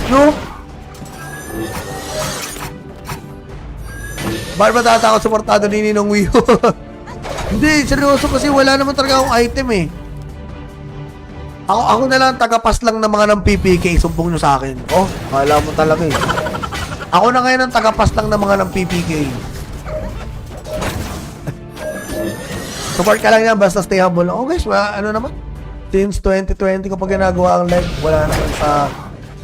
No? Bakit ba tatakot suportado ni Ninong Wio? Hindi, seryoso kasi wala naman talaga akong item eh. Ako na lang tagapas lang ng mga ng PPK, sumbong nyo sa akin. Oh, kala mo talaga eh. Ako na ngayon ang tagapas lang ng mga ng PPK. Support ka lang yan, basta stay humble. Oh guys, ano naman? Since 2020 ko pa ginagawa ang live, wala naman sa...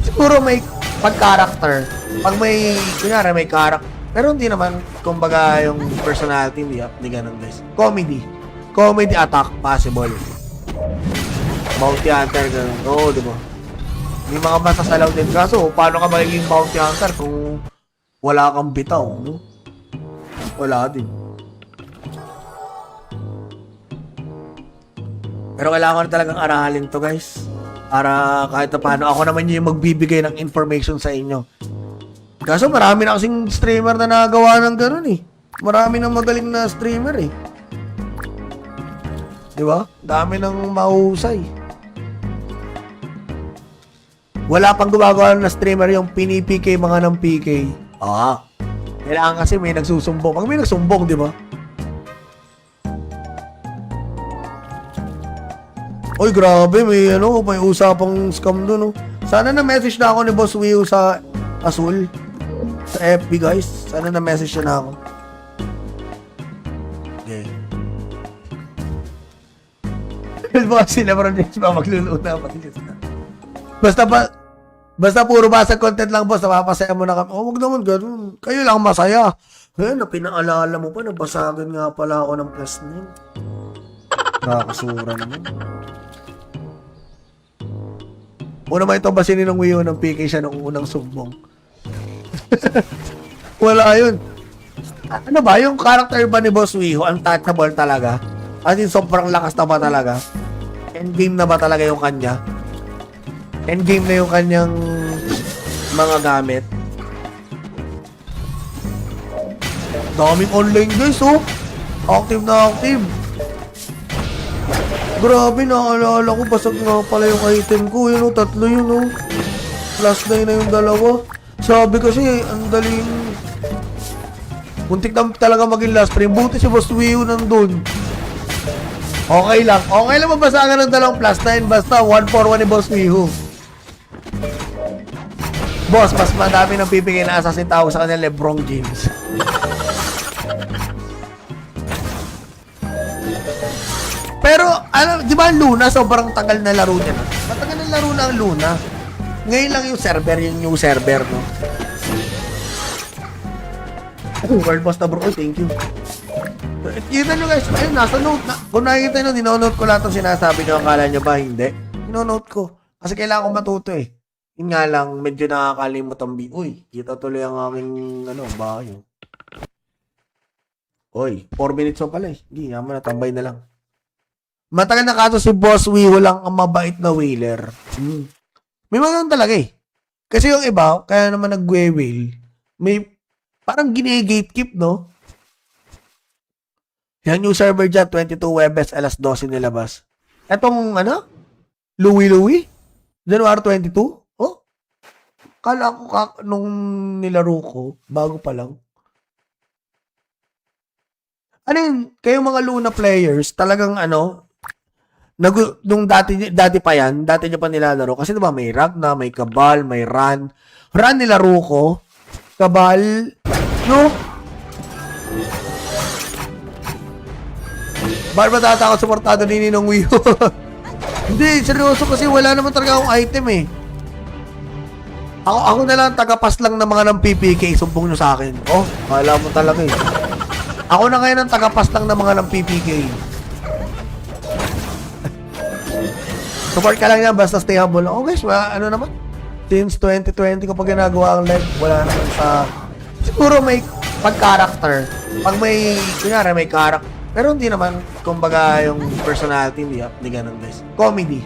Siguro may pag-character. Pag may, kunyari may character. Pero hindi naman, kumbaga yung personality, hindi ganun guys. Comedy. Comedy attack, possible. Bounty Hunter, ganun. Oo, diba? May mga masasalaw din. Kaso, paano ka magiging Bounty Hunter kung wala kang bitaw, no? Wala din. Pero kailangan ko na talagang aralin to, guys. Para kahit na paano, ako naman yung magbibigay ng information sa inyo. Kaso marami na kasing streamer na nagawa ng ganun eh. Marami nang magaling na streamer eh. Diba? Dami nang mahusay. Wala pang gumagawa na streamer yung pinipk mga ng PK. Kailangan kasi may nagsusumbong. Pag may nagsumbong, di ba? Oy, grabe, may usapang scam doon, no. Sana na-message na ako ni Boss Wio sa Azul. Sa FB, guys. Sana na-message na ako. Okay. Boss, sila Lebron James ba magluluna pati siya. Basta puro basag content lang, boss. Napapasaya mo na kami. Wag naman ganun. Kayo lang masaya. Na pinaalala mo pa, nabasagan nga pala ako ng plus 9. Nakakasura naman. Una naman ito basinin ng Wio ng PK siya nung unang sumbong. Wala yun. Ano ba? Yung character ba ni Boss Wio, untouchable talaga? As in, sobrang lakas na ba talaga? Endgame na ba talaga yung kanya? Endgame na yung kanyang mga gamit? Daming online guys, oh. Active na active. Grabe, naalala ko, basag nga pala yung item ko. Yun, oh, 3 yun, oh. Plus 9 na yung dalawa. Sabi kasi, ang daling... Muntik na talaga maging last frame. Buti si Boss Wio nandun. Okay lang. Okay lang mabasagan ng dalawang plus 9. Basta 1-4-1 ni Boss Wio. Boss, mas madami ng pipigay na assassin tawag sa kanya Lebron James. Pero, di ba ang Luna, sobrang tagal na laro niya na. Matagal na laro na ang Luna. Ngayon lang yung server, yung new server, no? World boss na bro, thank you. Kita nyo guys, ayun, nasa note na. Kung nakikita nyo, dinonote ko lahat ng sinasabi nyo, akala nyo ba, hindi? Dinonote ko. Kasi kailangan ko matuto eh. Yun nga lang, medyo nakakalimot ang Uy, kita tuloy ang aking, bahay. Uy, 4 minutes mo pala eh. Hindi, naman natambay na lang. Matagal na kaso si Boss Wio lang ang mabait na whaler. May mga talaga eh. Kasi yung iba, kaya naman nag-whale, may parang gine-gatekeep, no? Yung new server dyan, 22 Webes, alas 12 nilabas. Etong, Louie? January 22? Oh? Kala ko nung nilaro ko, bago pa lang. Ano yun? Kayong mga Luna players, talagang nung dati pa yan, dati nyo pa nilalaro. Kasi diba may Ragna, may Cabal, may Ran. Ran nilaro ko. Cabal, no? Bakit ba tatakot suportado ni Ninong Wio? Hindi, seryoso kasi wala naman talaga akong item eh. Ako na lang tagapas lang ng mga ng PPK, sumbong nyo sa akin. Oh, kala mo talaga eh. Ako na ngayon ang tagapas lang ng mga ng PPK. Support ka lang yan, basta stay humble. Oh guys, ano naman? Since 2020 ko pa ginagawa ang live, wala naman sa... Siguro may pag-character. Pag may, kunyari may character. Pero hindi naman, kumbaga yung personality, hindi ganun guys. Comedy.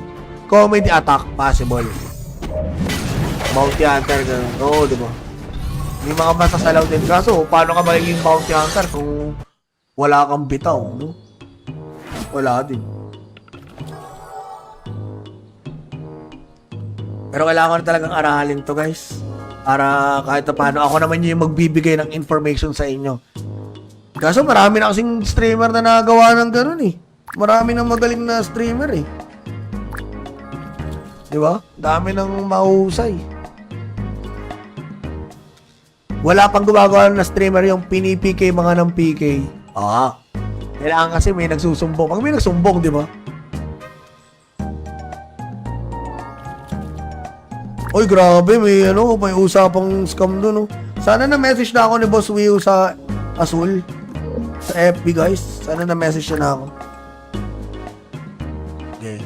Comedy attack, possible. Bounty Hunter, ganun. Oo, diba? May mga masasalaw din. Kaso, paano ka magiging Bounty Hunter kung wala kang bitaw, no? Wala din. Pero kailangan ko na talagang aralin to, guys. Para kahit na paano, ako naman yung magbibigay ng information sa inyo. Kaso marami na kasing streamer na nagawa ng ganun eh. Marami ng magaling na streamer eh. Di ba? Dami ng mahusay. Wala pang gumagawa na streamer yung pinipk mga ng PK. Kailangan kasi may nagsusumbong. Pag may nagsumbong, di ba? Oy, grabe, may usapang scam dun, oh. Sana na-message na ako ni Boss Wio sa Azul. Sa FB, guys. Sana na-message na ako. Okay.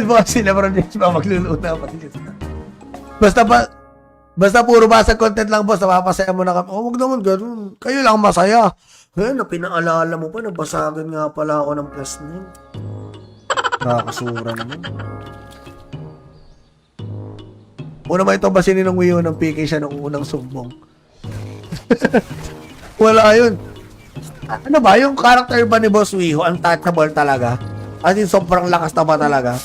Boss, sila Bro James ba magluluna pati siya. Basta puro basag content lang, boss. Napapasaya mo na kami. Huwag naman ganun. Kayo lang masaya. Na pinaalala mo pa, nabasagan nga pala ako ng plus name. Nakakasura naman. Una ba ito basinin ng Wio ng PK siya nung unang sumbong? Wala yun. Ano ba? Yung character ba ni Boss Wio, untouchable talaga? As in, sobrang lakas na ba talaga?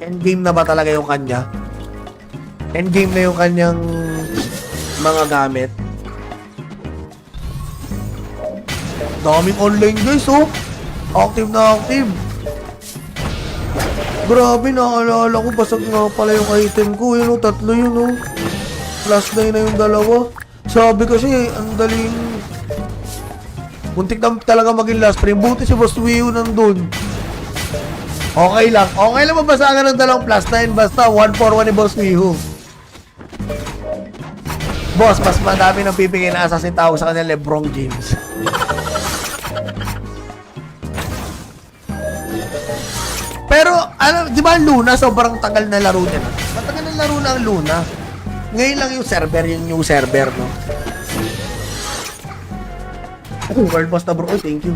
Endgame na ba talaga yung kanya? Endgame na yung kanyang mga gamit? Daming online, guys, oh. Active na active. Grabe, naalala ko, basag nga pala yung item ko. Yun, oh, 3 yun, oh. Plus 9 na yung dalawa. Sabi kasi, ang daling... Muntik na talaga maging last frame. Buti si Boss Wio nandun. Okay lang. Okay lang mabasagan ng dalawang plus 9. Basta 1-4-1 ni Boss Wio. Boss, mas madami ng pipigay na assassin tawag sa kanya LeBron James. Pero, di ba ang Luna, sobrang tagal na laro niya na. Matagal na laro na ang Luna. Ngayon lang yung server, yung new server, no? World boss na bro. Thank you.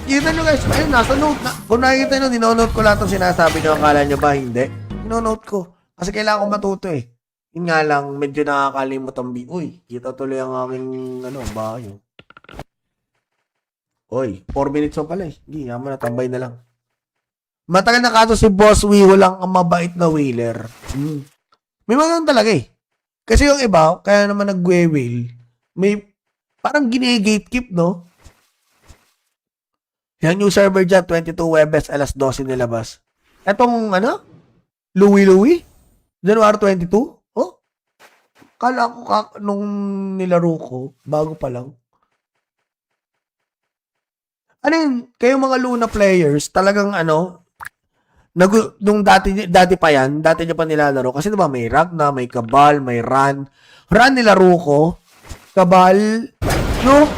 Kita nyo guys, ayun, nasa note na. Kung nakikita nyo, dinonote ko lahat ng sinasabi nyo. Akala nyo ba? Hindi. Dinonote ko. Kasi kailangan ko matuto eh. Yun nga lang, medyo nakakalimot ang Uy, kita tuloy ang aking, bayo. Uy, 4 minutes pa pala eh. Hindi, yaman na, tambay na lang. Matagal na kaso si Boss Wio lang ang mabait na whaler. May mga talaga eh. Kasi yung iba, kaya naman nag-whale, may parang gine-gatekeep, no? Yung new server dyan, 22 Webes, alas 12 nilabas. Etong, Louie? January 22? Oh? Kala ko nung nilaro ko, bago pa lang. Ano yun, kayong mga Luna players, talagang nung dati pa yan, dati nyo pa nilalaro. Kasi diba may Ragna, may Cabal, may Ran. Ran nilaro ko. Cabal, no?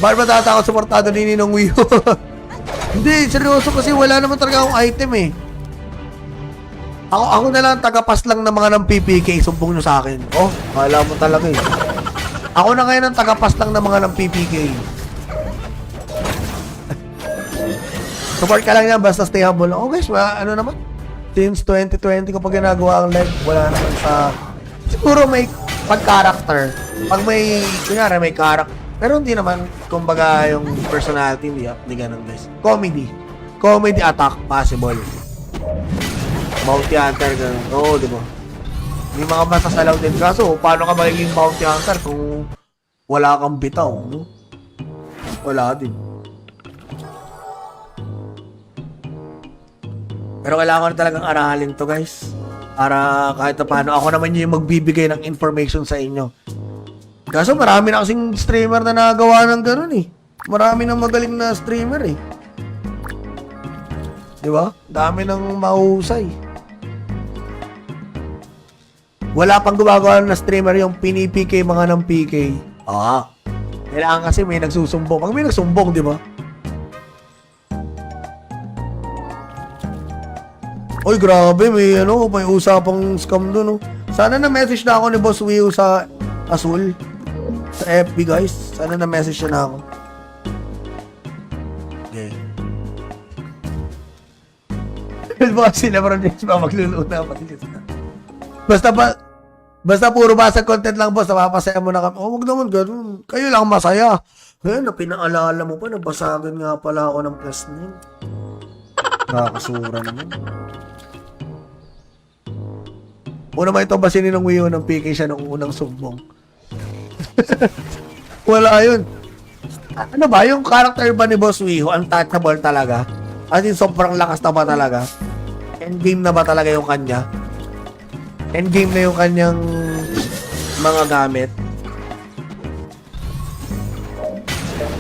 Bakit ba tatakot suportado ni Ninong Wio? Hindi, seryoso kasi wala naman talaga akong item eh. Ako na lang tagapas lang ng mga ng PPK, sumbong nyo sa akin. Oh, kala mo talaga eh. Ako na ngayon ang tagapas lang ng mga ng PPK. Support ka lang yan, basta stay humble. Oh guys, naman? Since 2020 ko pa ginagawa ang live, wala naman sa... Siguro may pag-character. Pag may, kunyari may character. Pero hindi naman, kumbaga yung personality, hindi ganun guys. Comedy. Comedy attack, possible. Bounty Hunter, ganun. Oo, di ba? May mga masasalaw din. Kaso, paano ka magiging Bounty Hunter kung wala kang bitaw? No? Wala din. Pero kailangan ko na talagang aralin to guys. Para kahit na paano, ako naman yung magbibigay ng information sa inyo. Kaso marami na kasing streamer na nagawa ng ganun eh. Marami ng magaling na streamer eh. Di ba? Dami ng mahusay. Wala pang gumagawa na streamer yung pinipk mga ng PK. Kailangan kasi may nagsusumbong. Pag may nagsumbong, di ba? Oy, grabe, may usapang scam dun, oh. Sana na-message na ako ni Boss Wio sa Azul. Sa FB, guys. Sana na-message na ako. Okay. Boss, sila Bro James ba magluluna pati siya. Basta puro basag content lang, boss. Napapasaya mo na kami. Huwag naman ganun. Kayo lang masaya. Ayun, na pinaalala mo pa, nabasagan nga pala ako ng plus 9. Nakakasura naman. Una ba ito basinin ng Wii U ng PK siya ng unang sumbong? Wala yun. Ano ba, yung character ba ni Boss Wii U, untouchable talaga? As in, sobrang lakas na ba talaga? Endgame na ba talaga yung kanya? Endgame na yung kanyang mga gamit?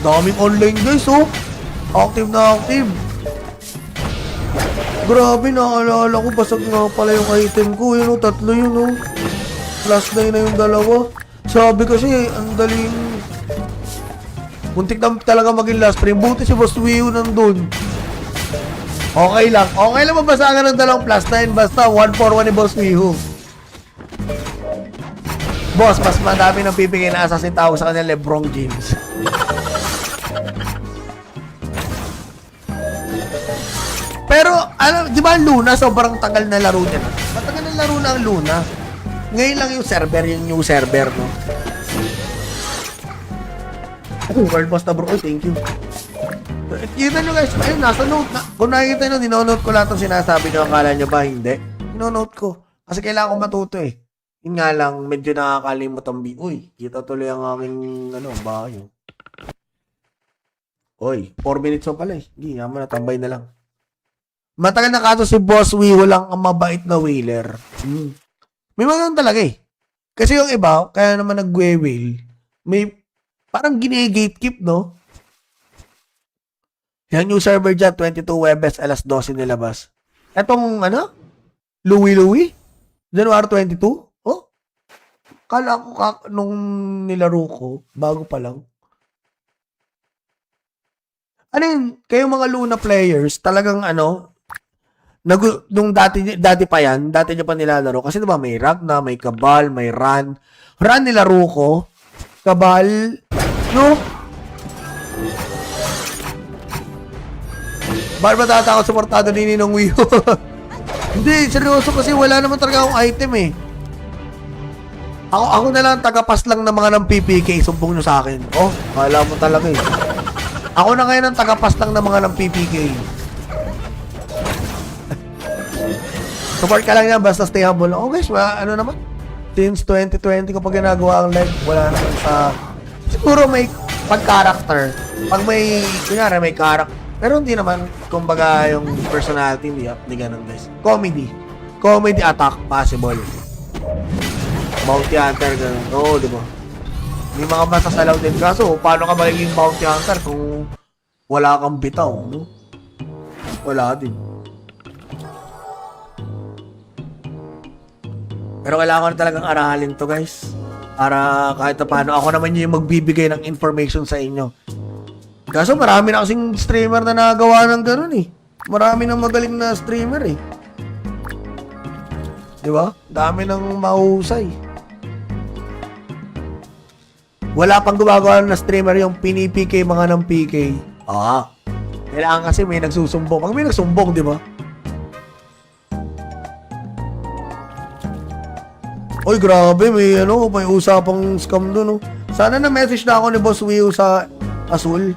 Daming online guys, oh. Active na active. Grabe, naalala ko. Basag nga pala yung item ko. Yun, oh, tatlo yun, oh. Plus 9 na yung dalawa. Sabi kasi, ang daling... Muntik na talaga maging last frame. Buti si Boss Wii U nandun. Okay lang. Okay lang mabasagan ng dalawang plus 9. Basta 1-4-1 ni Boss Wii U. Boss, mas madami ng pipigay na assassin tawag sa kanya LeBron James. Pero, alam, di ba ang Luna, sobrang tagal na laro niya na. Matagal na laro na ang Luna. Ngayon lang yung server, yung new server, no? World boss na bro. Oh, thank you. Kita nyo guys, ayun, nasa note na. Kung nakikita nyo, dinonote ko lahat ng sinasabi nyo. Akala nyo ba, hindi? Dinonote ko. Kasi kailangan ko matuto eh. Yun nga lang, medyo nakakalimot ang uy, kita tuloy ang aking, bayo. Uy, 4 minutes mo pala eh. Hindi, naman natambay na lang. Matagal na kaso si Boss Wii U lang ang mabait na whaler. May mga talaga eh. Kasi yung iba, kaya naman nag-whale, may parang gine-gatekeep, no? Yung new server dyan, 22 Webes, alas 12 nilabas. Etong, Louie? January 22? Oh? Kala ko nung nilaro ko, bago pa lang. Ano yun? Kayong mga Luna players, talagang nung dati pa yan, dati nyo pa nilalaro. Kasi diba may Ragna, may Cabal, may Ran. Ran nilaro ko. Cabal, no? Bakit ba tatakot suportado din ng Wii U? Hindi, seryoso kasi wala naman talaga akong item eh. Ako na lang tagapas lang ng mga ng PPK, sumbong nyo sa akin. Oh, kala mo talaga eh. Ako na ngayon ang tagapas lang ng mga ng PPK. Support ka lang yan, basta stay humble. Oh guys, naman? Since 2020 ko pa ginagawa ang live, wala naman sa... Siguro may pag-character. Pag may, kunyari may character. Pero hindi naman, kumbaga yung personality, hindi ganun guys. Comedy attack, possible. Bounty Hunter, ganun. Oo, diba? May mga masasalaw din. Kaso, paano ka magiging Bounty Hunter kung wala kang bitaw, no? Wala din. Pero kailangan ko na talagang aralin to guys. Para kahit na paano, ako naman yung magbibigay ng information sa inyo. Kaso marami na kasing streamer na nagawa ng ganun eh. Marami na magaling na streamer eh. Diba? Dami ng mahusay. Wala pang gumagawa na streamer yung pinipk mga ng PK. Kailangan kasi may nagsusumbong. Pag may nagsumbong, diba? Oy, grabe, may usapang scam doon, no. Sana na-message na ako ni Boss Wii U sa Azul.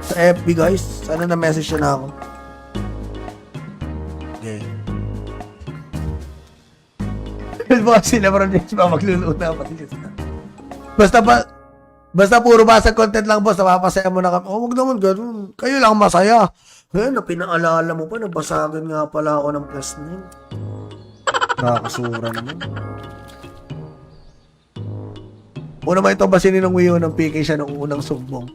Sa FB, guys. Sana na-message na ako. Okay. Boss, sila parang James ba magluluna pati siya. Basta puro basag content lang, boss. Napapasaya mo na kami. Oh, wag naman ganun. Kayo lang masaya. Ayun, na pinaalala mo pa, nabasagan nga pala ako ng plus 9. Nakakasura naman. Una ba ito basinin ng Wii U ng PK siya ng unang sumbong?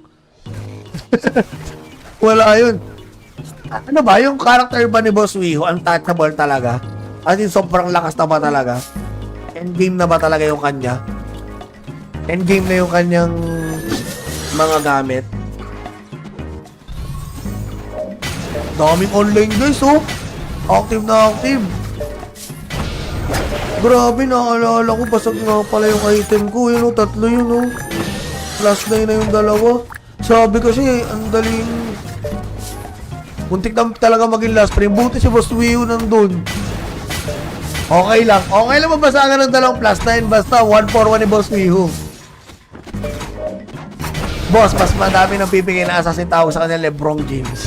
Wala yun. Ano ba, yung character ba ni Boss Wii U, untouchable talaga? As in, sobrang lakas na ba talaga? Endgame na ba talaga yung kanya? Endgame na yung kanyang mga gamit? Daming online guys, oh. Active na active. Grabe, naalala ko. Basag nga pala yung item ko. Yun, oh, tatlo yun, oh. Plus 9 na yung dalawa. Sabi kasi, ang daling... Muntik na talaga maging last frame. Buti si Boss Wii U nandun. Okay lang. Okay lang mabasagan ng dalawang plus 9. Basta 1-4-1 ni Boss Wii U. Boss, mas madami ng pipigay na assassin tao sa kanila LeBron James.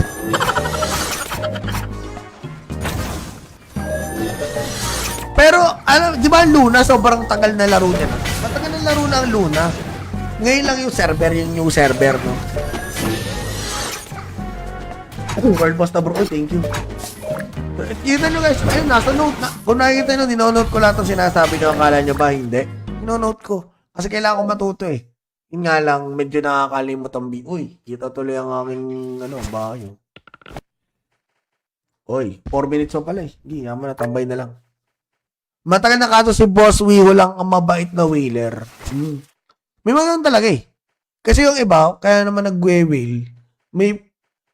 Pero, di ba ang Luna, sobrang tagal na laro niya na. Matagal na laro na ang Luna. Ngayon lang yung server, yung new server, no? World boss na bro, thank you. Kita nyo guys, ayun, nasa note na. Kung nakikita nyo, dinonote ko lahat ng sinasabi nyo, akala nyo ba hindi? Dinonote ko. Kasi kailangan ko matuto eh. Yun nga lang, medyo nakakalimot ang Uy, kita tuloy ang aming, bahay. Uy, 4 minutes mo pala eh. Hindi, yaman na, tambay na lang. Matagal na kaso si Boss Wiho lang ang mabait na whaler. May mga talaga eh. Kasi yung iba, kaya naman nag-whale, may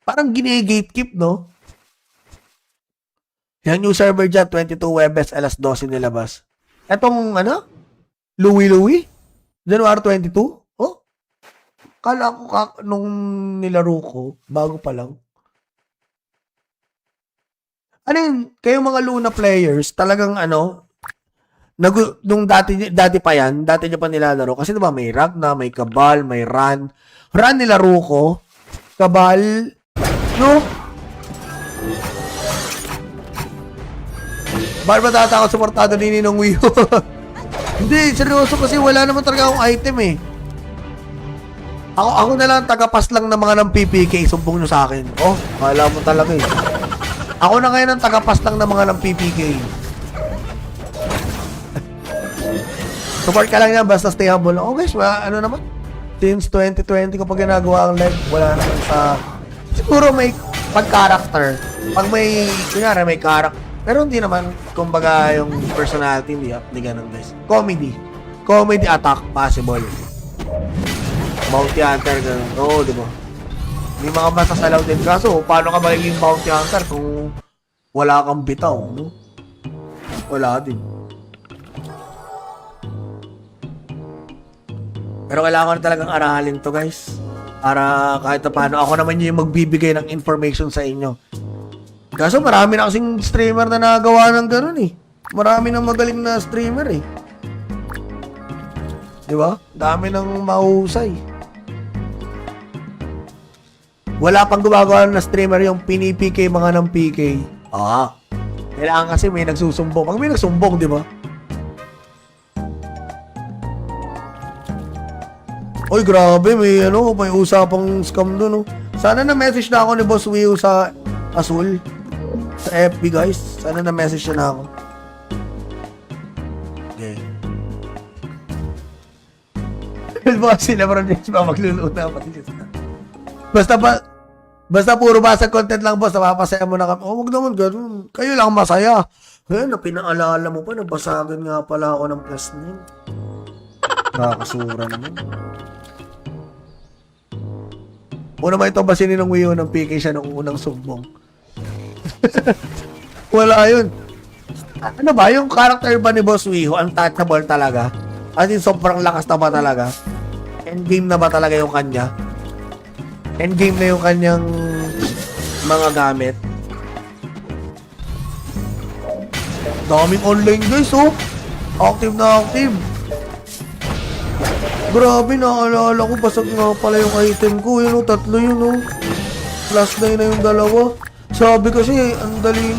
parang gine-gatekeep, no? Yan yung server dyan, 22 Webes, alas 12 nilabas. Etong, Louie? January 22? Oh? Kala ko nung nilaro ko, bago pa lang. Ano yun, kayong mga Luna players, talagang nung dati pa yan, dati nyo pa nilalaro. Kasi diba, may Ragna, may Cabal, may Ran. Ran nilaro ko. Cabal, no? Bakit ba tatakot suportado ni Ninong Wiho? Hindi, seryoso kasi wala naman talaga akong item eh. Ako na lang tagapas lang ng mga ng PPK, sumbong nyo sa akin. Oh, kala mo talaga eh. Ako na ngayon ang tagapas lang ng mga ng PPK. Support ka lang yan, basta stay humble. Oh guys, naman? Since 2020 ko pa ginagawa ang live, wala naman sa... Siguro may pag-character. Pag may, kunyari may character. Pero hindi naman, kumbaga yung personality, hindi ganun guys. Comedy attack, possible. Bounty Hunter, ganun. Oo, di ba? May mga masasalaw din. Kaso, paano ka magiging Bounty Hunter kung wala kang bitaw, no? Wala din. Pero kailangan ko na talagang aralin to guys. Para kahit paano, ako naman yung magbibigay ng information sa inyo. Kaso marami na kasing streamer na nagawa ng ganun eh. Marami nang magaling na streamer eh. Di ba? Dami nang mahusay. Wala pang gumagawa na streamer yung pinipk mga ng PK. Kailangan kasi may nagsusumbong. Pag may nagsumbong, di ba? Oy, grabe, may usapang scam doon, no? Sana na-message na ako ni Boss Wiho sa Azul. Sa FB, guys. Sana na-message na ako. Okay. Baka sila parang James ba magluluto pati sila. Basta puro basag content lang, boss. Napapasaya mo na kami. Wag naman ganun. Kayo lang masaya. Na pinaalala mo pa, nabasagan nga pala ako ng plus 9. Nakakasura naman. Una ba ito basinin ng Wiho ng PK siya nung unang sumbong? Wala yun. Ano ba? Yung character ba ni Boss Wiho, untouchable talaga? As in, sobrang lakas na ba talaga? Endgame na ba talaga yung kanya? Endgame na yung kanyang mga gamit? Daming online guys, oh! Active na active. Grabe, naalala ko, basag nga pala yung item ko. Yun o, 3 yun o. Plus 9 na yung dalawa. Sabi kasi, ang daling...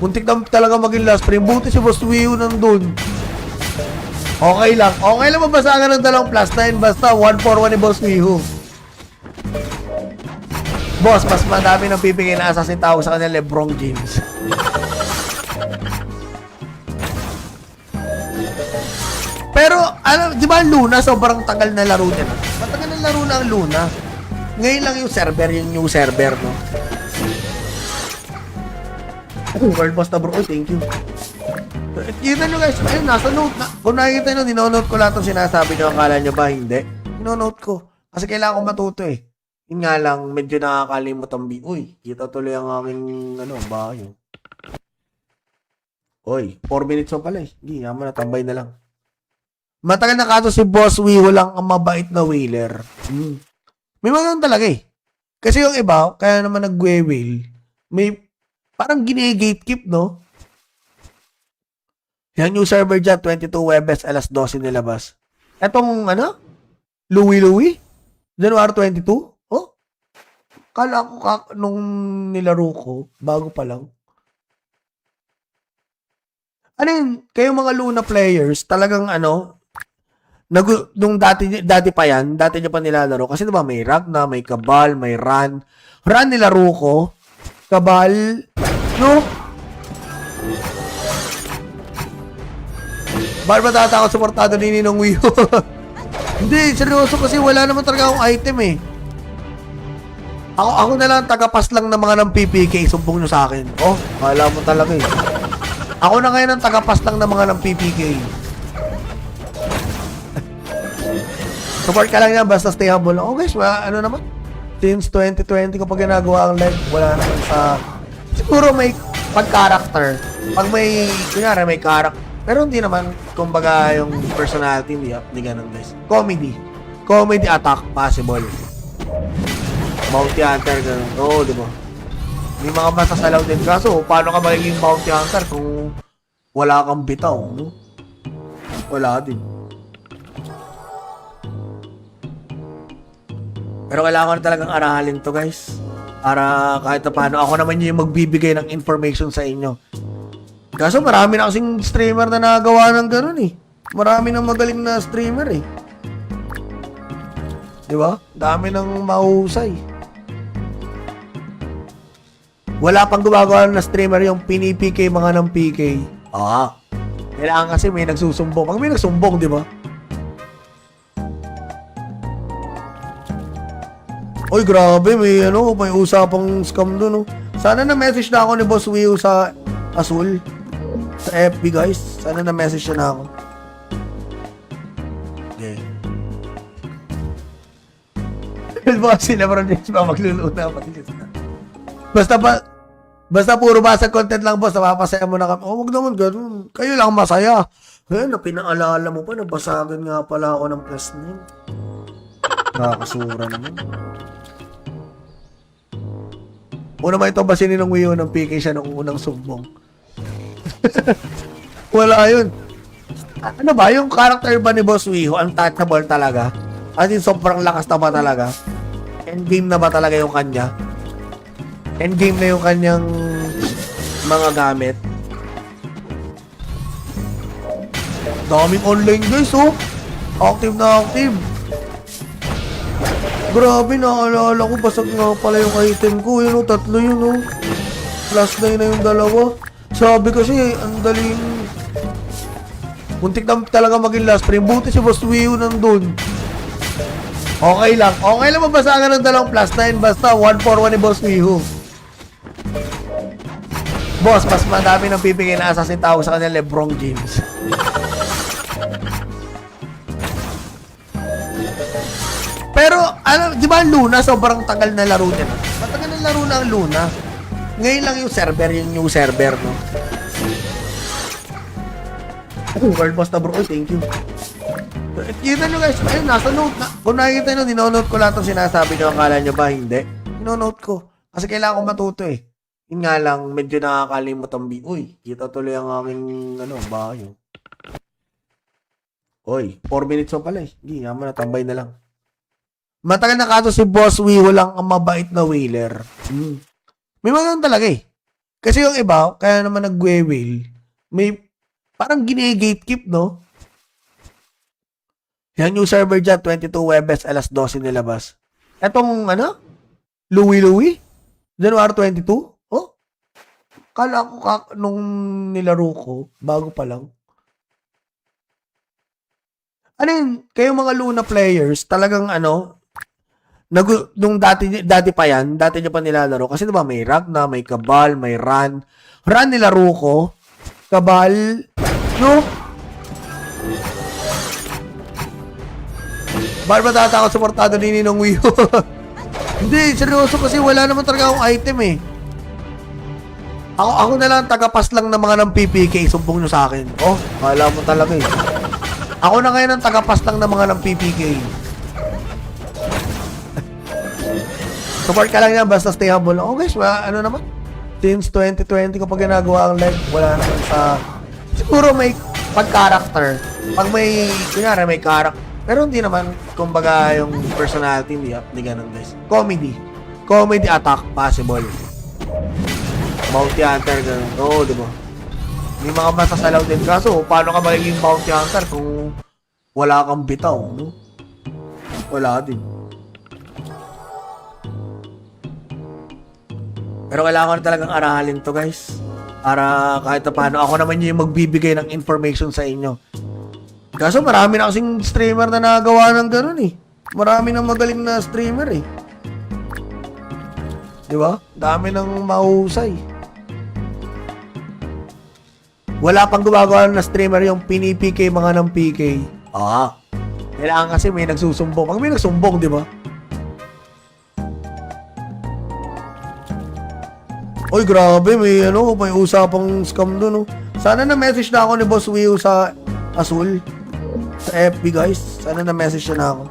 Muntik na talaga maging last frame. Buti si Boss Wiho nandun. Okay lang mabasagan ng dalawang plus 9. Basta 1-4-1 ni Boss Wiho. Boss, mas madami ng pipigay na assassin tao sa kanila LeBron James. Pero, di ba ang Luna, sobrang tagal na laro niya na. Matagal na laro na ang Luna. Ngayon lang yung server, yung new server, no? World boss na bro, thank you. Kita nyo guys, ayun, nasa note na. Kung nakikita nyo, dinonote ko lahat ng sinasabi nyo, akala nyo ba hindi? Dinonote ko. Kasi kailangan ko matuto eh. Yun nga lang, medyo nakakalimot ang Uy, kita tuloy ang aming, bahay. Uy, 4 minutes mo pala eh. Hindi, yaman na, tambay na lang. Matagal na kaso si Boss Wiho lang ang mabait na whaler. May mga talaga eh. Kasi yung iba, kaya naman nag-whale, may parang gine-gatekeep, no? Yan yung server dyan, 22 Webes, alas 12 nilabas. Etong, Louie? January 22? Oh, kala ko nung nilaro ko, bago pa lang. Ano yun, kayong mga Luna players, talagang nung dati pa yan, dati nyo pa nilalaro. Kasi diba may Ragna, may Cabal, may Ran. Ran nilaro ko. Cabal, no? Bakit ba tatakot suportado ni Ninong Wio? Hindi, seryoso kasi wala naman talaga akong item eh. Ako na lang tagapas lang ng mga ng PPK, sumbong nyo sa akin. Oh, kala mo talaga eh. Ako na ngayon ang tagapas lang ng mga ng PPK. Support ka lang yan, basta stay humble. Oh guys, ano naman? Since 2020 ko pa ginagawa ang live, wala naman sa... Siguro may pag-character. Pag may, kunyari may character. Pero hindi naman, kumbaga yung personality, hindi ganun guys. Comedy attack, possible. Bounty Hunter, ganun. Oo, di ba? May mga masasalaw din. Kaso, paano ka magiging Bounty Hunter kung wala kang bitaw, no? Wala din. Pero kailangan ko na talagang aralin to, guys. Para kahit na paano, ako naman yung magbibigay ng information sa inyo. Kaso marami na kasing streamer na nagawa ng ganun eh. Marami na magaling na streamer eh. Di ba? Dami ng mahusay. Wala pang gumagawa na streamer yung pinipk mga ng PK. Kailangan kasi may nagsusumbong. Pag may nagsumbong, di ba? Oy, grabe, may usapang scam doon, no? Sana na-message na ako ni Boss Wio sa Azul. Sa FB, guys. Sana na-message na ako. Okay. Baka si Lebron James ba magluluna pa sila. Basta puro basag content lang, boss. Napapasaya mo na kami. Oh, wag naman ganun. Kayo lang masaya. Na pinaalala mo pa, nabasagan nga pala ako ng press name. Nakakasura naman. Una ba ito basinin ng Wio ng PK siya nung unang sumbong? Wala yun. Ano ba? Yung character ba ni Boss Wio, untouchable talaga? As in, sobrang lakas na ba talaga? Endgame na ba talaga yung kanya? Endgame na yung kanyang mga gamit? Daming online guys, oh! Active na active. Grabe, naalala ko, basag nga pala yung item ko. Yun, tatlo yun, oh. Plus 9 na yung dalawa. Sabi kasi, ang daling... Muntik na talaga maging last frame. Buti si Boss Wio nandun. Okay lang mabasagan ng dalawang plus 9. Basta 1-4-1 ni Boss Wio. Boss, mas madami ng pipigay na assassin tawag sa kanya Lebron James. Pero, di ba ang Luna, sobrang tagal na laro niya na. Matagal na laro na ang Luna. Ngayon lang yung server, yung new server, no? World boss na bro, thank you. Kita nyo guys, ayun, nasa note na. Kung nakikita nyo, dinonote ko lahat ang sinasabi nyo, akala nyo ba, hindi? Dinonote ko. Kasi kailangan ko matuto eh. Yun nga lang, medyo nakakalimot ang uy, kita tuloy ang aming, bahay. Uy, 4 minutes pa pala eh. Hindi, naman natambay na lang. Matagal na kaso si Boss Wio lang ang mabait na whaler. May mga talaga eh. Kasi yung iba, kaya naman nag-whale, may parang gine-gatekeep, no? Yan yung server dyan, 22 Webes, alas 12 nilabas. Etong, Louie? January 22? Oh? Kala ko nung nilaro ko, bago pa lang. Ano yun, kayong mga Luna players, talagang nung dati pa yan, dati nyo pa nilalaro. Kasi diba may Ragna, may Cabal, may Ran. Ran nilaro ko. Cabal, no? Bakit ba tatakot suportado ni Ninong Wio? Hindi, seryoso kasi wala naman talaga akong item eh. Ako na lang tagapas lang ng mga ng PPK, sumbong nyo sa akin. Oh, kala mo talaga eh. Ako na ngayon ang tagapas lang ng mga ng PPK. Support ka lang yan, basta stay humble. Oh guys, ano naman? Since 2020 ko pa ginagawa ang live, wala naman sa... Siguro may pag-character. Pag may, kunyari may character. Pero hindi naman, kumbaga, yung personality, hindi ganun, guys. Comedy. Comedy attack, possible. Bounty Hunter, ganun. Oo, di ba? May mga masasalaw din. Kaso, paano ka magiging Bounty Hunter kung wala kang bitaw, no? Wala din. Pero kailangan ko na talagang aralin to, guys. Para kahit na paano, ako naman yung magbibigay ng information sa inyo. Kaso marami na kasing streamer na nagawa ng ganun eh. Marami nang magaling na streamer eh. Di ba? Dami nang mahusay. Wala pang gumagawa na streamer yung pinipk mga ng PK. Kailangan kasi may nagsusumbong. Pag may nagsumbong, di ba? Oy, grabe, may usapang scam doon, oh. Sana na-message na ako ni Boss Wio sa Azul. Sa FB, guys. Sana na-message na ako.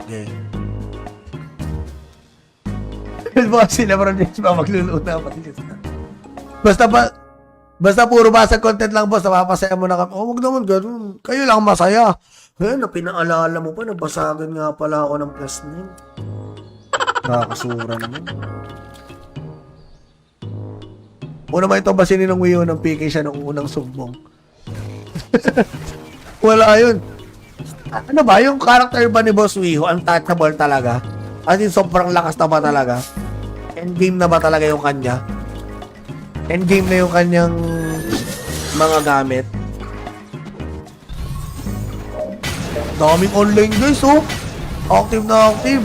Okay. Baka si Lebron James ba magluluto na pati sila. Basta puro basag content lang, boss. Napapasaya mo na kami. Wag naman ganun. Kayo lang masaya. Na pinaalala mo pa, nabasagan nga pala ako ng plus name. Nakakasura naman. Una ba ito basinin ng Wio ng PK siya nung unang sumbong? Wala yun. Ano ba? Yung character ba ni Boss Wio, untouchable talaga? As in, sobrang lakas na ba talaga? Endgame na ba talaga yung kanya? Endgame na yung kanyang mga gamit? Daming online, guys, oh. Active na active.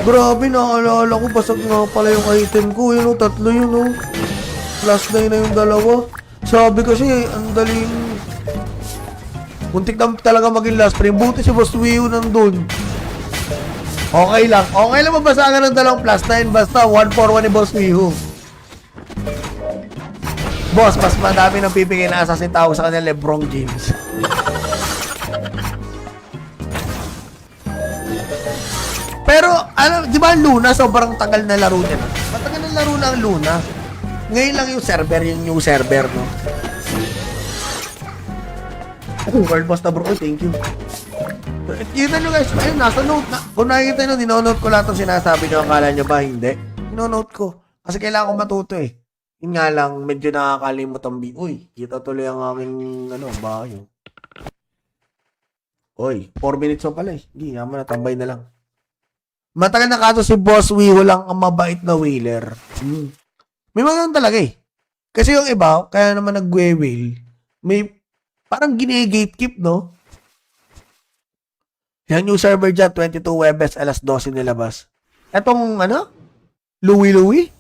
Grabe, naalala ko, basag nga pala yung item ko. Yun, oh, tatlo yun, oh. Plus 9 na yung dalawa. Sabi kasi, ang daling... Muntik na talaga maging last frame. Buti si Boss Wio nandun. Okay lang. Okay lang mabasagan ng dalawang plus 9. Basta 1-4-1 ni Boss Wio. Boss, mas madami ng pipigay na assassin tawag sa kanya Lebron James. Pero, di ba ang Luna, sobrang tagal na laro niya na. Matagal na laro na ang Luna. Ngayon lang yung server, yung new server, no? World boss na bro, thank you. Kita nyo guys, ayun, nasa note na. Kung nakikita nyo, dinonote ko lahat ng sinasabi nyo, akala nyo ba hindi? Dinonote ko. Kasi kailangan ko matuto eh. Yun nga lang, medyo nakakalimot ang uy, kita tuloy ang aking, bahay. Uy, 4 minutes pa pala eh. Hindi, naman natambay na lang. Matagal na kaso si Boss Wio lang ang mabait na whaler. May mga talaga eh. Kasi yung iba, kaya naman nag-whale, may parang gine-gatekeep, no? Yan yung server dyan, 22 Webes, alas 12 nilabas. Etong, Louie?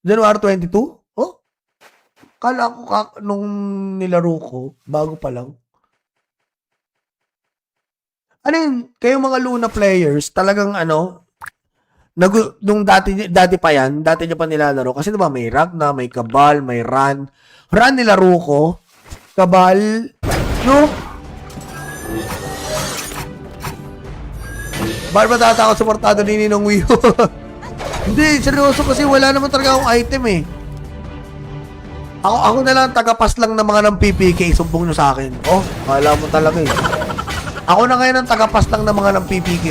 January 22? Oh? Kala ko nung nilaro ko, bago pa lang. Ano yun, kayong mga Luna players, talagang nung dati pa yan, dati nyo pa nilalaro. Kasi diba may Ragna, may Cabal, may Ran. Ran nilaro ko. Cabal, no? Bakit ba tatakot suportado ni Ninong Wio? Hindi, seryoso kasi wala naman talaga akong item eh. Ako na lang tagapas lang ng mga ng PPK, sumbong nyo sa akin. Oh, kala mo talaga eh. Ako na ngayon ang tagapas lang ng mga ng PPK.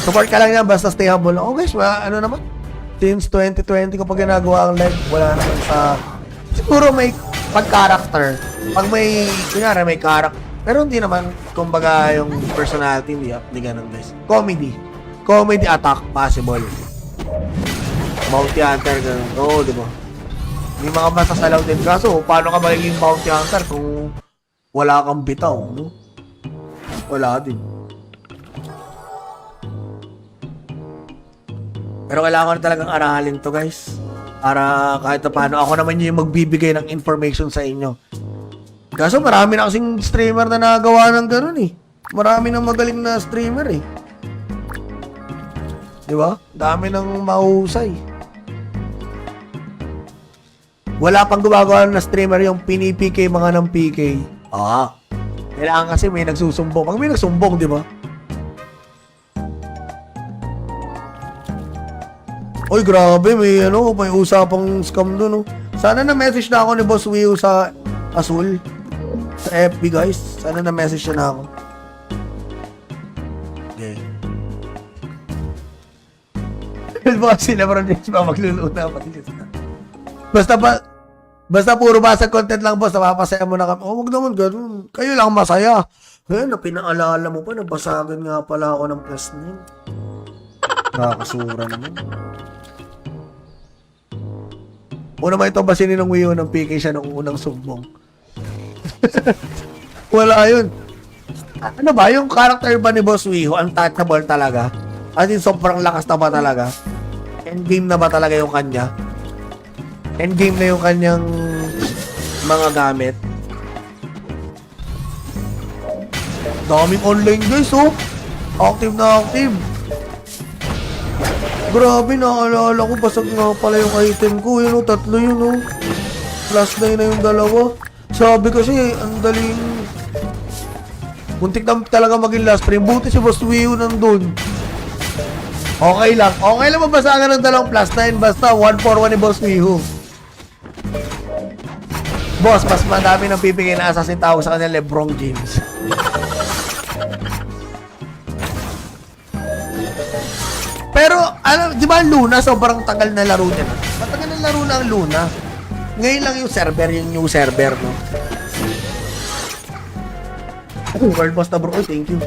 Support ka lang yan, basta stay humble. Oh guys, naman? Since 2020 ko pa ginagawa ang live, wala naman sa... Siguro may pag-character. Pag may, kunyari may character. Pero hindi naman, kumbaga yung personality, hindi ganun guys. Comedy. Comedy attack, possible. Bounty Hunter, ganun. Oo, di ba? May mga masasalaw din. Kaso, paano ka magiging Bounty Hunter kung wala kang bitaw, no? Wala din. Pero kailangan ko na talagang aralin to guys. Para kahit na paano, ako naman yung magbibigay ng information sa inyo. Kaso marami na kasing streamer na nagawa ng ganun eh. Marami nang magaling na streamer eh. Di ba? Dami nang mahusay. Wala pang gumagawa na streamer yung pinipk mga ng PK. Kailangan kasi may nagsusumbong. Pag may nagsumbong, di ba? Oy, grabe, may usapang scam doon, oh. Sana na-message na ako ni Boss Wio sa Azul. Sa FB, guys. Sana na-message na ako. Okay. Baka si Lebron James pa magluluto pati sila. Basta puro basag content lang, boss. Napapasaya mo na kami. Oh, wag naman ganun. Kayo lang masaya. Eh, na pinaalala mo pa, nabasagan nga pala ako ng plus name. Nakakasura naman. Una ba ito basinin ng Wio ng PK siya nung unang sumbong? Wala yun. Ano ba, yung character ba ni Boss Wio, untouchable talaga? As in, sobrang lakas na ba talaga? Endgame na ba talaga yung kanya? Endgame na yung kanyang mga gamit? Daming online, guys, oh. Active na active. Grabe, naalala ko, basag nga pala yung item ko. Yun, oh, tatlo yun, oh. Plus 9 na yung dalawa. Sabi kasi, ang daling... Muntik na talaga maging last frame. Buti si Boss Wio nandun. Okay lang. Okay lang mabasagan ng dalawang plus 9. Basta 1-4-1 ni Boss Wio. Boss, mas madami ng pipigay na assassin tawag sa kanya Lebron James. Pero, ano, di ba Luna, sobrang tagal na laro niya na. Matagal na laro na ang Luna. Ngayon lang yung server, yung new server, no? Oh, World Boss na bro. Oh, thank you.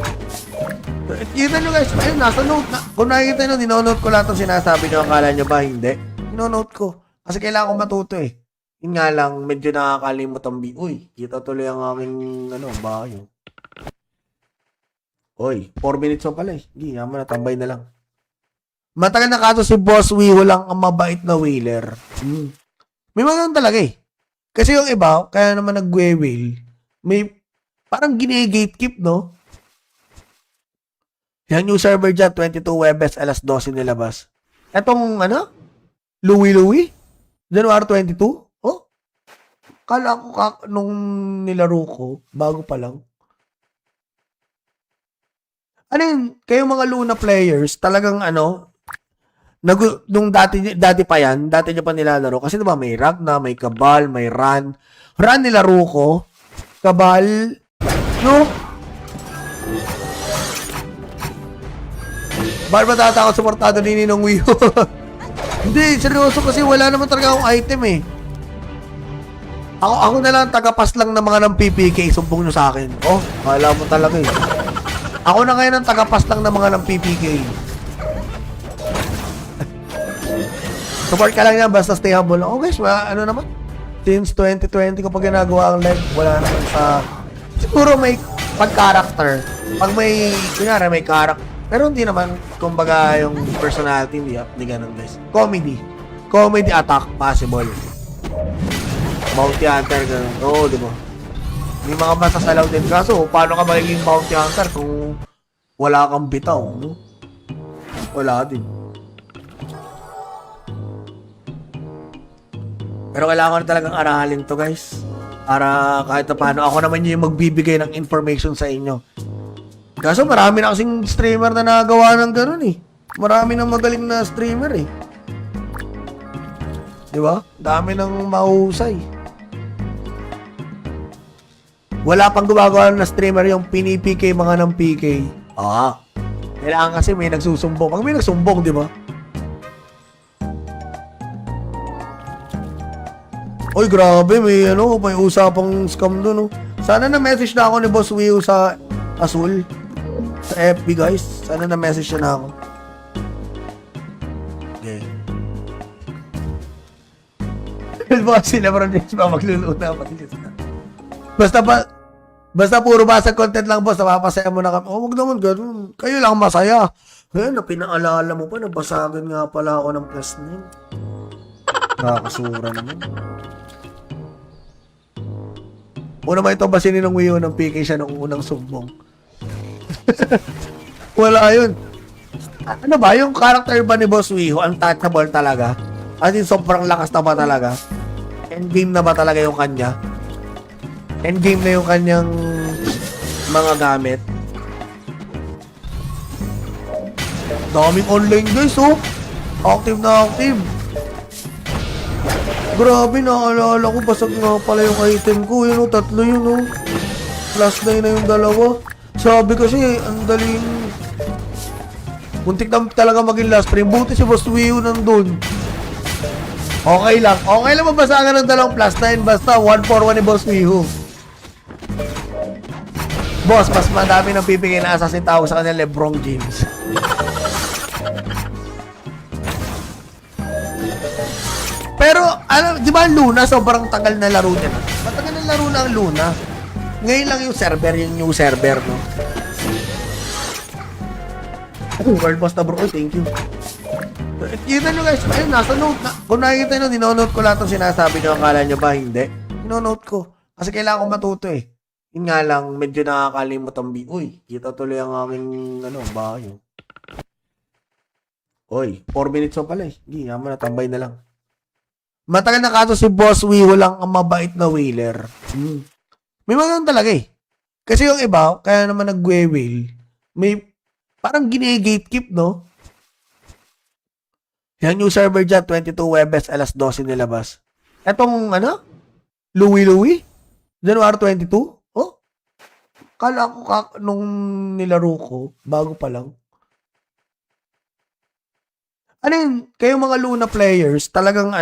Kita nyo guys, ayun, nasa note na. Kung nakikita nyo, dinonote ko lahat ng sinasabi nyo. Akala nyo ba, hindi? Dinonote ko. Kasi kailangan ko matuto eh. Yun nga lang, medyo nakakalimot ang uy, kita tuloy ang aming, bahay. Uy, 4 minutes pa pala eh. Hindi, naman natambay na lang. Matagal na kaso si Boss Wio lang ang mabait na whaler. May mga talaga eh. Kasi yung iba, kaya naman nag-whale, may parang gine-gatekeep, no? Yan yung server dyan, 22 Webes, alas 12 nilabas. Etong, Louie? January 22? Oh? Kala ko nung nilaro ko, bago pa lang. Ano yun? Kayong mga Luna players, talagang nung dati pa yan, dati nyo pa nilalaro. Kasi diba may Ragna, may Cabal, may Ran. Ran nilaro ko. Cabal, no? Ba't ba tatakot suportado ni Ninong Wio? Hindi, seryoso kasi wala naman talaga akong item eh. Ako na lang tagapas lang ng mga ng PPK, sumbong nyo sa akin. Oh, kala mo talaga eh. Ako na ngayon ang tagapas lang ng mga ng PPK. Support ka lang yan, basta stay humble. Oh guys, naman? Since 2020 ko pa ginagawa ang live, wala naman sa... Siguro may pag-character. Pag may, kunyari may character. Pero hindi naman, kumbaga yung personality, hindi ganun guys. Comedy attack, possible. Bounty Hunter, ganun. Oo, di ba? May mga masasalaw din. Kaso, paano ka magiging Bounty Hunter kung wala kang bitaw, no? Wala din. Pero kailangan ko na talagang aralin to guys. Para kahit na paano, ako naman yung magbibigay ng information sa inyo. Kaso marami na kasing streamer na nagawa ng ganun eh. Marami nang magaling na streamer eh. Di ba? Dami nang mahusay. Wala pang gumagawa na streamer yung pinipk mga ng PK. Kailangan kasi may nagsusumbong. Pag may nagsumbong, di ba? Oy, grabe, may usapang scam doon, oh. Sana na-message na ako ni Boss Wio sa Azul. Sa FB, guys. Sana na-message na ako. Okay. Baka si Lebron James pa magluluto pati sila. Basta puro basag content lang, boss. Napapasaya mo na kami. Oh, wag naman ganun. Kayo lang masaya. Eh, na pinaalala mo pa, nabasagan nga pala ako ng plus name. Nakakasura naman. Una ba ito basinin ng Wio ng PK siya nung unang sumbong? Wala yun. Ano ba, yung character ba ni Boss Wio, untouchable talaga? As in, sobrang lakas na ba talaga? Endgame na ba talaga yung kanya? Endgame na yung kanyang mga gamit? Daming online guys, oh. Active na active. Grabe, naalala ko, basag nga pala yung item ko. Yun o, tatlo yun o. Plus 9 na yung dalawa. Sabi kasi, ang daling... Muntik na talaga maging last frame. Buti si Boss Wio nandun. Okay lang. Okay lang mabasagan ng dalawang plus 9. Basta 1-4-1 ni Boss Wio. Boss, mas madami ng pipigay na assassin tawag sa kanila Lebron James. Pero, di ba ang Luna, sobrang tagal na laro niya na. Matagal na laro na ang Luna. Ngayon lang yung server, yung new server, no? World boss na bro. Oh, thank you. Kita nyo guys, ayun, nasa note na. Kung nakikita nyo, dinonote ko lahat ng sinasabi nyo. Akala nyo ba, hindi? Dinonote ko. Kasi kailangan ko matuto eh. Yun nga lang, medyo nakakalimot ang Uy, kita tuloy ang aming, bayo. Oy, 4 minutes pa pala eh. Hindi, naman natambay na lang. Matagal na kaso si Boss Wio lang ang mabait na whaler. May mga ganun talaga eh. Kasi yung iba, kaya naman nag-whale, may parang gine-gatekeep, no? Yan yung server dyan, 22 Webes, alas 12 nilabas. Etong, Louie? January 22? Oh? Kala ko nung nilaro ko, bago pa lang. Ano yun, kayong mga Luna players, talagang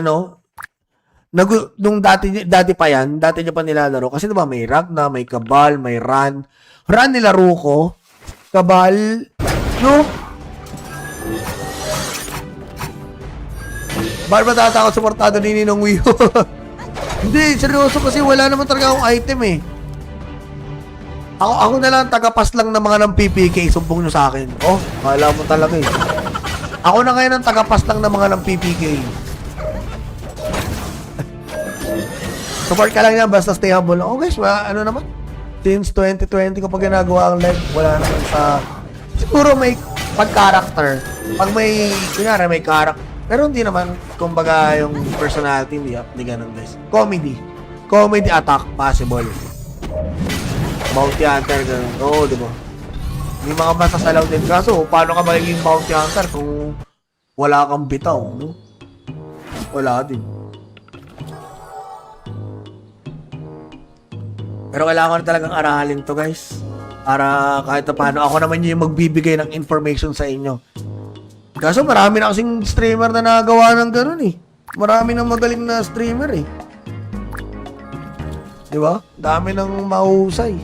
nung dati pa yan, dati nyo pa nilalaro. Kasi diba may Ragna, may Cabal, may Ran. Ran nilaro ko. Cabal, no? Bakit ba tatakot suportado ni Ninong Wio? Hindi, seryoso kasi wala naman talaga akong item eh. Ako na lang tagapas lang ng mga ng PPK, sumbong nyo sa akin. Oh, kala mo talaga eh. Ako na ngayon ang tagapas lang ng mga ng PPK. Support ka lang yan, basta stay humble. Oh guys, naman? Since 2020 ko pa ginagawa ang live, wala naman sa... Siguro may pag-character. Pag may, kunyari may character. Pero hindi naman, kumbaga yung personality, hindi ganun guys. Comedy attack, possible. Bounty Hunter, ganun. Oo, di ba? May mga masasalaw din. Kaso, paano ka magiging Bounty Hunter kung wala kang bitaw, no? Wala din. Pero kailangan ko talagang aralin to guys. Para kahit na paano, ako naman yung magbibigay ng information sa inyo. Kaso marami na kasing streamer na nagawa ng ganun eh. Marami ng magaling na streamer eh. Di ba? Dami ng mahusay.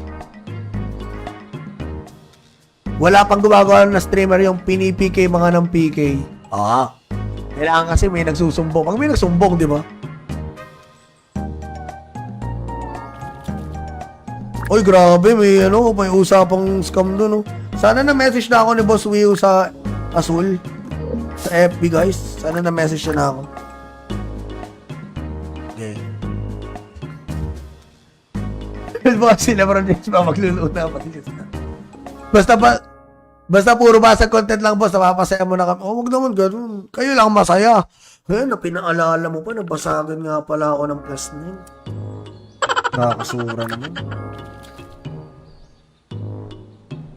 Wala pang gumagawa na streamer yung pinipk mga ng PK. Kailangan kasi may nagsusumbong. Pag may nagsumbong, di ba? Oy, grabe, may usapang scam doon, no. Sana na-message na ako ni Boss Wio sa Azul. Sa FB, guys. Sana na-message na ako. Okay. Boss, sila Lebron James ba magluluna pati siya. Basta puro basa content lang, boss. Napapasaya mo na kami. Wag naman ganun. Kayo lang masaya. Na pinaalala mo pa, nabasagan nga pala ako ng plus 9. Nakakasura naman.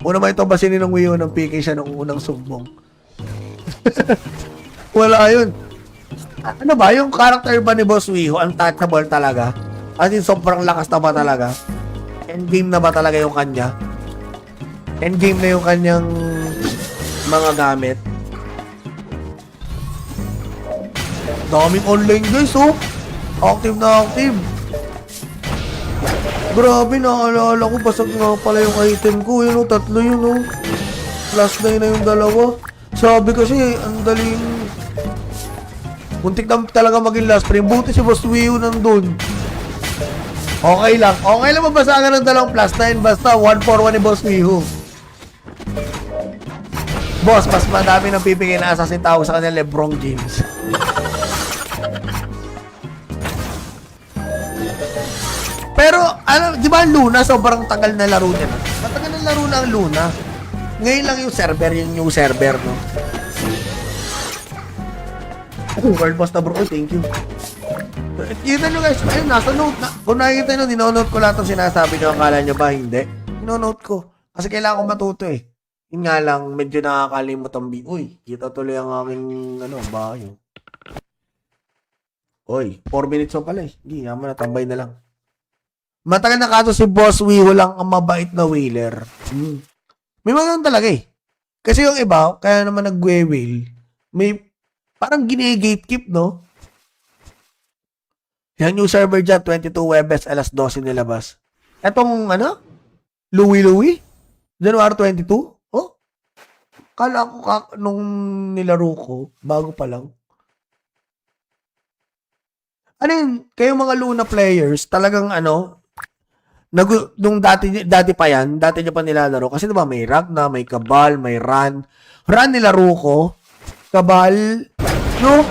Una man ito basinin ng Wio ng PK siya nung unang sumbong. Wala yun. Ano ba? Yung character ba ni Boss Wio, untouchable talaga? As in, sobrang lakas na ba talaga? Endgame na ba talaga yung kanya? Endgame na yung kanyang mga gamit? Daming online guys, oh. Active na active. Grabe, naalala ko, basag nga pala yung item ko. Yun o, tatlo yun o. Plus 9 na yung dalawa. Sabi kasi, ang daling... Muntik na talaga maging last frame. Buti si Boss Wio nandun. Okay lang. Okay lang mabasagan ng dalawang plus 9. Basta 1-4-1 ni Boss Wio. Boss, mas madami ng pipigay na assassin tawag sa kanila Lebron James. Pero, di ba ang Luna, sobrang tagal na laro niya na. Matagal na laro na ang Luna. Ngayon lang yung server, yung new server, no? World boss na bro. Oh, thank you. Kita nyo guys, ayun, nasa note na. Kung nakikita nyo, dinonote ko lahat ng sinasabi nyo. Akala nyo ba, hindi? Dinonote ko. Kasi kailangan ko matuto eh. Yun nga lang, medyo nakakalimot ang Uy, kita tuloy ang aming, bayo. Oy, 4 minutes pa pala eh. Hindi, yaman na, tambay na lang. Matagal na kaso si Boss Wiho lang ang mabait na whaler. May mga ganun talaga eh. Kasi yung iba, kaya naman nag-whale, may parang gine-gatekeep, no? Yan yung server dyan, 22 Webes, alas 12 nilabas. Etong, Louie? January 22? Oh? Kala ko nung nilaro ko, bago pa lang. Ano yun, kayong mga Luna players, talagang nung dati pa yan, dati nyo pa nilalaro. Kasi diba may Ragna, may Cabal, may Ran. Ran nilaro ko. Cabal, no?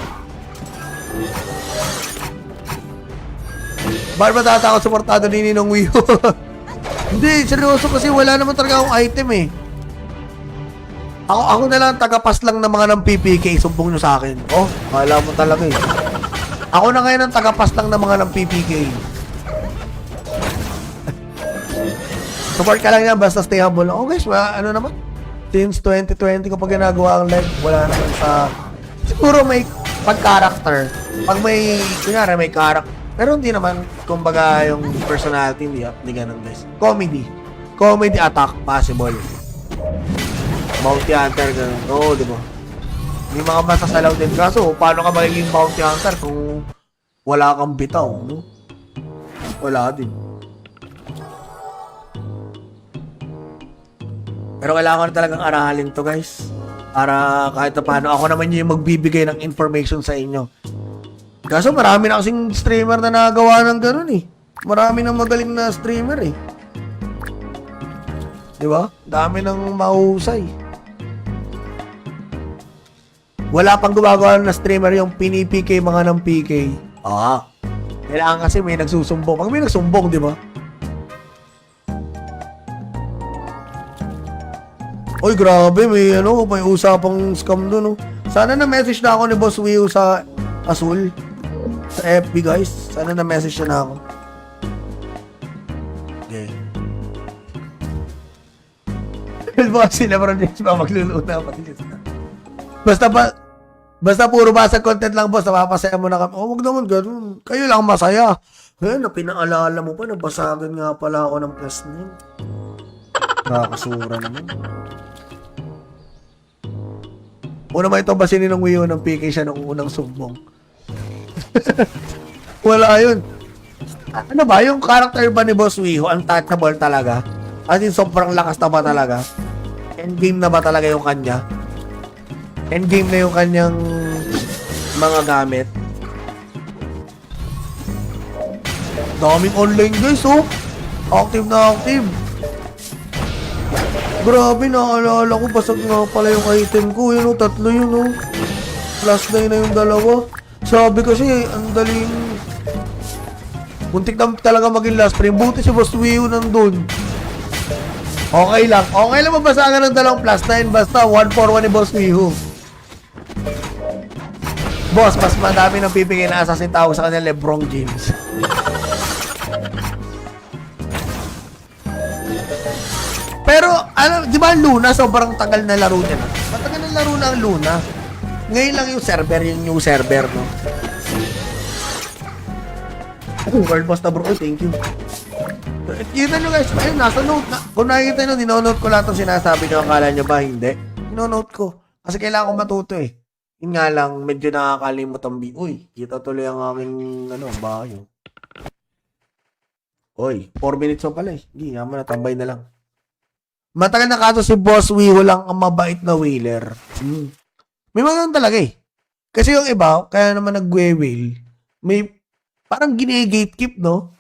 Bakit ba tatakot suportado ni Ninong Wio? Hindi, seryoso kasi wala naman talaga akong item eh. Ako na lang tagapas lang ng mga ng PPK, sumbong nyo sa akin. Oh, kala mo talaga eh. Ako na ngayon ang tagapas lang ng mga ng PPK. Support ka lang yan, basta stay humble. Oh guys, naman? Since 2020 ko pa ginagawa ang live, wala naman sa... Siguro may pag-character. Pag may, kunyari may character. Pero hindi naman, kumbaga yung personality, hindi ganun guys. Comedy attack, possible. Bounty Hunter, ganun. Oo, di ba? May mga masasalaw din. Kaso, paano ka magiging Bounty Hunter kung wala kang bitaw, no? Wala din. Pero kailangan talagang aralin to, guys. Para kahit na paano, ako naman yung magbibigay ng information sa inyo. Kaso marami na kasing streamer na nagawa ng ganun eh. Marami nang magaling na streamer eh. Di ba? Dami nang mahusay. Wala pang gumagawa na streamer yung pinipk mga ng PK. Kailangan kasi may nagsusumbong. Pag may nagsumbong, di ba? Oy, grabe. May usapang scam doon. Sana na-message na ako ni Boss Wio sa Azul. Sa FB, guys. Sana na-message na ako. Okay. Boss, si Lebron James pa magluluna pati siya. Basta puro basag content lang, boss. Napapasaya mo na kami. Oh, wag naman ganun. Kayo lang masaya. Pinaalala mo pa, nabasagan nga pala ako ng plus name. Nakakasura naman. Una ba ito basinin ng Wio ng PK siya nung unang sumbong? Wala yun. Ano ba? Yung character ba ni Boss Wio, untouchable talaga? As in, sobrang lakas na ba talaga? Endgame na ba talaga yung kanya? Endgame na yung kanyang mga gamit? Daming online guys, oh. Active na active. Grabe, naalala ko, basag nga pala yung item ko. Yun, tatlo yun, oh. Plus 9 na yung dalawa. Sabi kasi, ang daling... Muntik na talaga maging last frame. Buti si Boss Wio nandun. Okay lang mabasagan ng dalawang plus 9. Basta 1-4-1 ni Boss Wio. Boss, mas madami ng pipigay na assassin tawag sa kanya Lebron James. Pero, di ba Luna, sobrang tagal na laro niya na. Matagal na laro na ang Luna. Ngayon lang yung server, yung new server, no? World boss na bro, thank you. Kita nyo guys, ayun, nasa note na. Kung nakikita nyo, dinonote ko lahat ng sinasabi nyo, akala nyo ba hindi? Dinonote ko. Kasi kailangan ko matuto eh. Yun nga lang, medyo nakakalimot ang uy, kita tuloy ang aming, bayo. Oy, 4 minutes pa pala eh. Hindi, yaman na, tambay na lang. Matagal na kaso si Boss Wio lang ang mabait na whaler. May mga ganun talaga eh. Kasi yung iba, kaya naman nag-whale, may parang gine-gatekeep, no?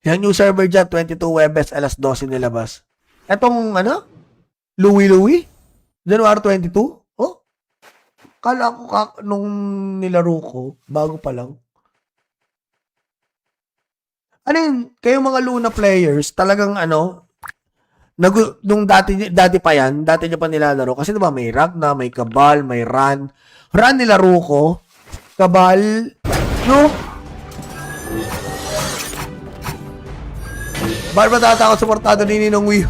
Yan yung server dyan, 22 Webes, alas 12 nilabas. Etong, Louie? January 22? Oh? Kala ko nung nilaro ko, bago pa lang. Ano yun, kayong mga Luna players, talagang nung dati pa yan, dati nyo pa nilalaro. Kasi diba may Ragna, may Cabal, may Ran. Ran nilaro ko. Cabal, no? Bakit ba tatakot suportado ni Ninong Wio?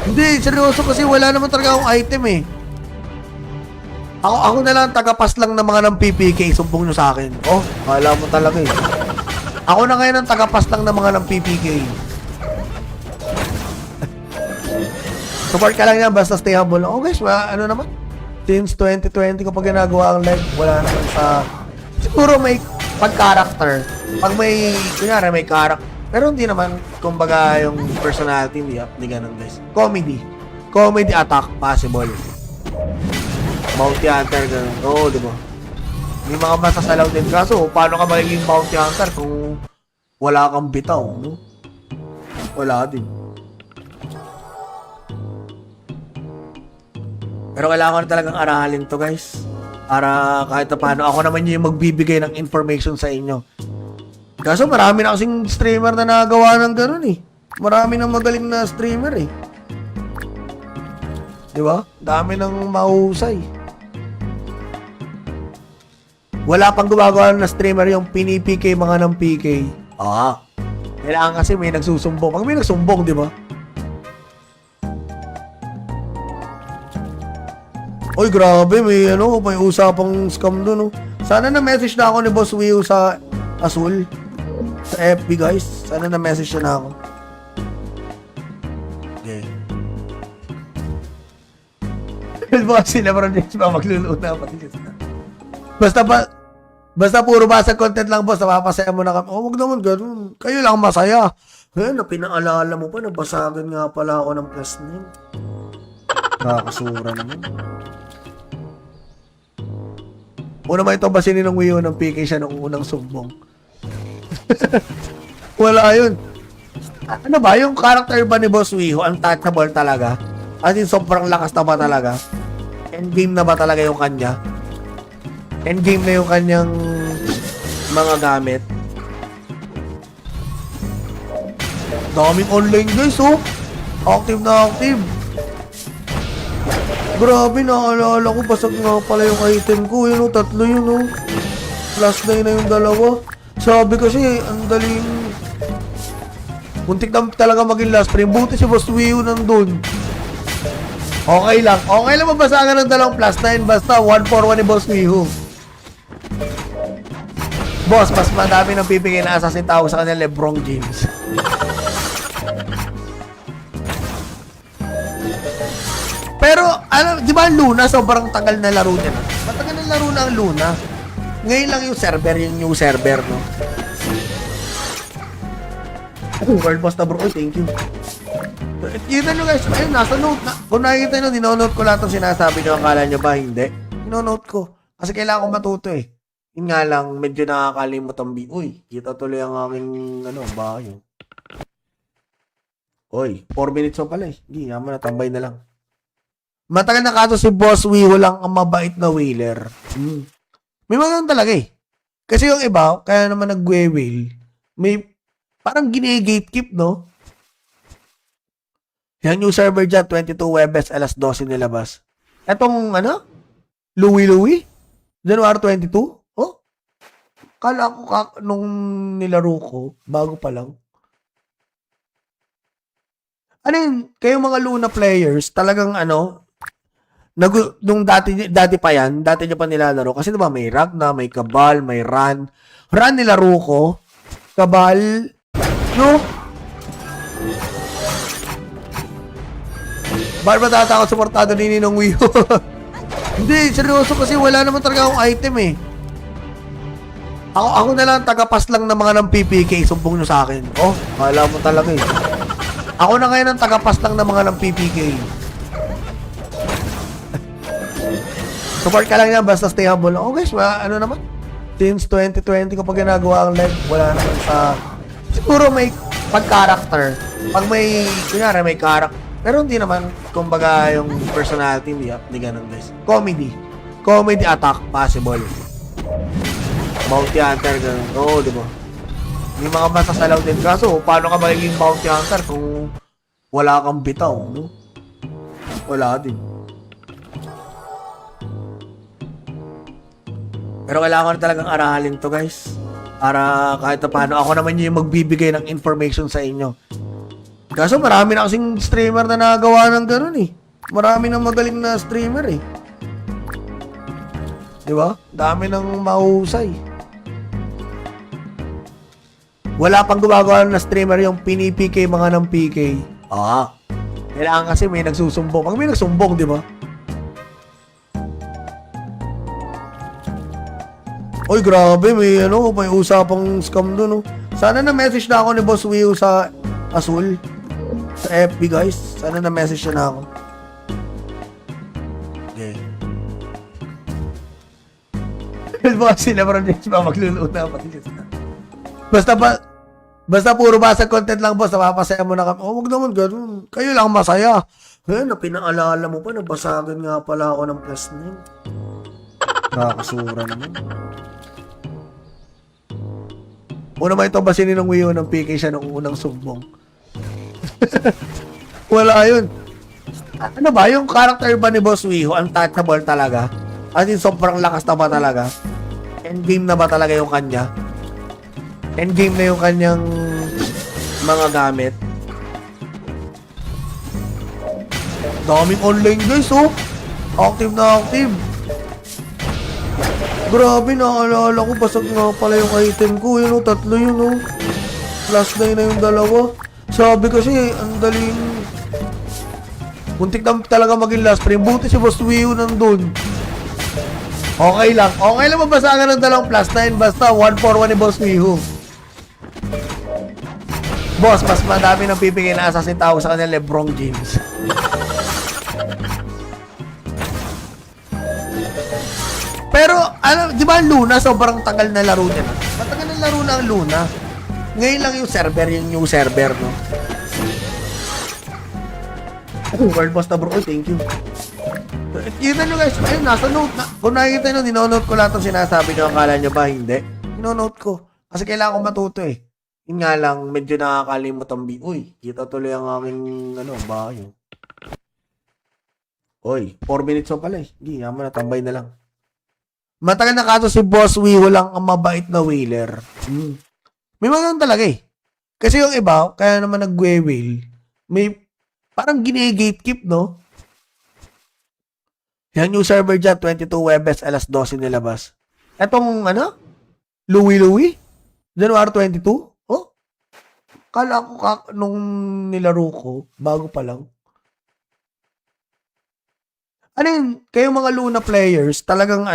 Hindi, seryoso kasi wala naman talaga akong item eh. Ako na lang tagapas lang ng mga ng PPK, sumbong nyo sa akin. Oh, kala mo talaga eh. Ako na ngayon ang tagapas lang ng mga ng PPK. Support ka lang yan, basta stay humble. Oh guys, ano naman? Since 2020 ko pa ginagawa ang live, wala naman sa... Siguro may pag-character. Pag may, kunyari may character. Pero hindi naman, kumbaga yung personality, hindi ganun guys. Comedy. Comedy attack, possible. Bounty Hunter, gano'n. Oo, di ba? May mga masasalaw din. Kaso, paano ka magiging Bounty Hunter kung wala kang bitaw, no? Wala din. Pero kailangan ko na talagang aralin to, guys. Para kahit na paano, ako naman yung magbibigay ng information sa inyo. Kaso, marami na kasing streamer na nagawa ng gano'n eh. Marami ng magaling na streamer eh. Di ba? Dami ng mahusay. Wala pang gumagawa na streamer yung pinipk mga ng PK. Kailangan kasi may nagsusumbong. Pag may nagsumbong, di ba? Oy, grabe. May usapang scam doon. Sana na-message na ako ni Boss Wio sa Azul. Sa FB, guys. Sana na-message na ako. Okay. Boss, sila parang James ba magluluna pati sila. Basta puro basag content lang, boss. Napapasaya mo na kami. Wag naman ganun. Kayo lang masaya. Na pinaalala mo pa, nabasagan nga pala ako ng plus 9. Nakakasura naman. Una ba ito basinin ng Wio ng PK siya nung unang sumbong? Wala yun. Ano ba? Yung character ba ni Boss Wio, untouchable talaga? As in, sobrang lakas na ba talaga? Endgame na ba talaga yung kanya? Endgame na yung kanyang mga gamit. Daming online guys, oh. Active na active. Grabe, naalala ko. Basag nga pala yung item ko. Yun, oh, 3 yun, oh. Plus 9 na yung 2. Sabi kasi, ang daling... Muntik na talaga maging last frame. Buti si Boss Wio nandun. Okay lang. Okay lang mabasagan ng 2 plus 9. Basta 141 ni Boss Wio. Boss, mas madami ng pipigay na assassin tawag sa kanya LeBron James. Pero, di ba ang Luna, sobrang tagal na laro niya na. Matagal na laro na ang Luna. Ngayon lang yung server, yung new server, no? World boss na bro, thank you. Kita nyo guys, ayun, nasa note na. Kung nakikita nyo, dinonote ko lahat ng sinasabi nyo, akala nyo ba, hindi? Dinonote ko. Kasi kailangan ko matuto eh. Yun nga lang, medyo nakakalimot ang Uy, kita tuloy ang aking, bahay. Uy, 4 minutes pa pala eh. Hindi, naman natambay na lang. Matagal na kaso si Boss Wio lang ang mabait na whaler. May mga talaga eh. Kasi yung iba, kaya naman nag-whale, may parang gine-gatekeep, no? Yung new server dyan, 22 Webes, alas 12 nilabas. Etong, Louie? January 22? Kala ko nung nilaro ko, bago pa lang. Ano yun, kayong mga Luna players, talagang nung dati pa yan, dati nyo pa nilalaro. Kasi diba may Ragna, may Cabal, may Ran. Ran nilaro ko. Cabal, no? Bakit ba tatakot suportado ni Ninong Wio? Hindi, seryoso kasi wala naman talaga akong item eh. Ako na lang tagapas lang ng mga ng PPK, sumbong nyo sa akin. Oh, kala mo talaga eh. Ako na ngayon ang tagapas lang ng mga ng PPK. Support ka lang yan, basta stay humble. Oh guys, ano naman? Since 2020 ko pa ginagawa ang live, wala naman sa... Siguro may pag-character. Pag may, kunyari may character. Pero hindi naman, kumbaga yung personality, hindi ganun guys. Comedy. Comedy attack, possible. Bounty Hunter, gano'n. Oo, di ba? May mga masasalaw din. Kaso, paano ka magiging Bounty Hunter kung wala kang bitaw, no? Wala din. Pero kailangan ko na talagang aralin to, guys. Para kahit na paano, ako naman yung magbibigay ng information sa inyo. Kaso, marami na kasing streamer na nagawa ng gano'n eh. Marami na magaling na streamer eh. Di ba? Dami ng mahusay. Wala pang gumagawa na streamer yung pinipk mga ng PK. Kailangan kasi may nagsusumbong. Pag may nagsumbong, di ba? Oy, grabe, may usapang scam dun, oh. Sana na-message na ako ni Boss Wio sa Azul. Sa FB, guys. Sana na-message na ako. Okay. Boss, sila parang James ba magluluna pati siya. Basta puro basag content lang, boss. Napapasaya mo na kami. Wag naman ganun. Kayo lang masaya. Na pinaalala mo pa, nabasagan nga pala ako ng plus name. Nakakasura naman. Una ba ito basinin ng Wio ng PK siya nung unang sumbong? Wala yun. Ano ba, yung character ba ni Boss Wio, untouchable talaga? As in, sobrang lakas na ba talaga? Endgame na ba talaga yung kanya? Endgame na yung kanyang mga gamit? Daming online, guys, oh. Active na active. Grabe, naalala ko, basag nga pala yung item ko. Yun, oh, tatlo yun, oh. Plus 9 na yung dalawa. Sabi kasi, ang daling... Muntik na talaga maging last frame. Buti si Boss Wio nandun. Okay lang. Okay lang mabasagan ng dalawang plus 9. Basta 1-4-1 ni Boss Wio. Boss, mas madami ng pipigay na assassin tawag sa kanya LeBron James. Pero, di ba ang Luna, sobrang tagal na laro niya na. Matagal na laro na ang Luna. Ngayon lang yung server, yung new server, no? World boss na bro. Thank you. Kita nyo guys, ayun, nasa note na. Kung nakikita nyo, dinonote ko lahat ng sinasabi nyo. Akala nyo ba? Hindi. Dinonote ko. Kasi kailangan ko matuto eh. Yun nga lang, medyo nakakalimot ang Uy, kita tuloy ang aking, bahay. Uy, 4 minutes mo pala eh. Hindi, yaman na, tambay na lang. Matagal na kaso si Boss Wio lang ang mabait na whaler. May mga talaga eh. Kasi yung iba, kaya naman nag-whale, may parang gine-gatekeep, no? Yan yung server dyan, 22 Webes, alas 12 nilabas. Etong, Louie? January 22? Oh? Kala ko nung nilaro ko, bago pa lang. Ano yun, kayong mga Luna players, talagang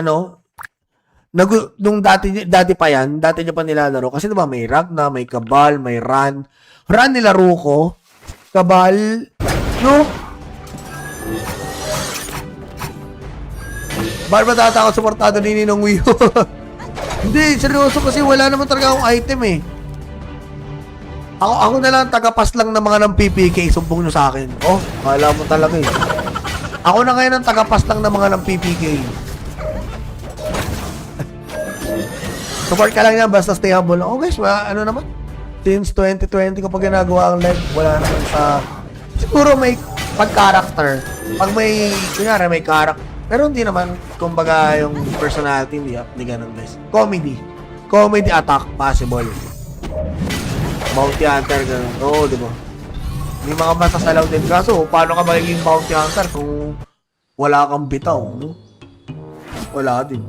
nung dati pa yan, dati nyo pa nilalaro. Kasi diba may Ragna, may Cabal, may Ran. Ran nilaro ko. Cabal, no? Ba't ba tatakot suportado ni Ninong Wio? Hindi, seryoso kasi wala naman talaga akong item eh. Ako na lang tagapas lang ng mga ng PPK, sumbong nyo sa akin. Oh, kala mo talaga eh. Ako na ngayon ang tagapas lang ng mga ng PPK. Support ka lang yan, basta stay humble. Oh guys, naman? Since 2020 ko pa ginagawa ang live, wala naman sa... Siguro may pag-character. Pag may, kunyari may character. Pero hindi naman, kumbaga yung personality, hindi ganun guys. Comedy attack, possible. Bounty Hunter, ganun. Oo, di ba? May mga masasalaw din. Kaso, paano ka magiging Bounty Hunter kung wala kang bitaw, no? Wala din.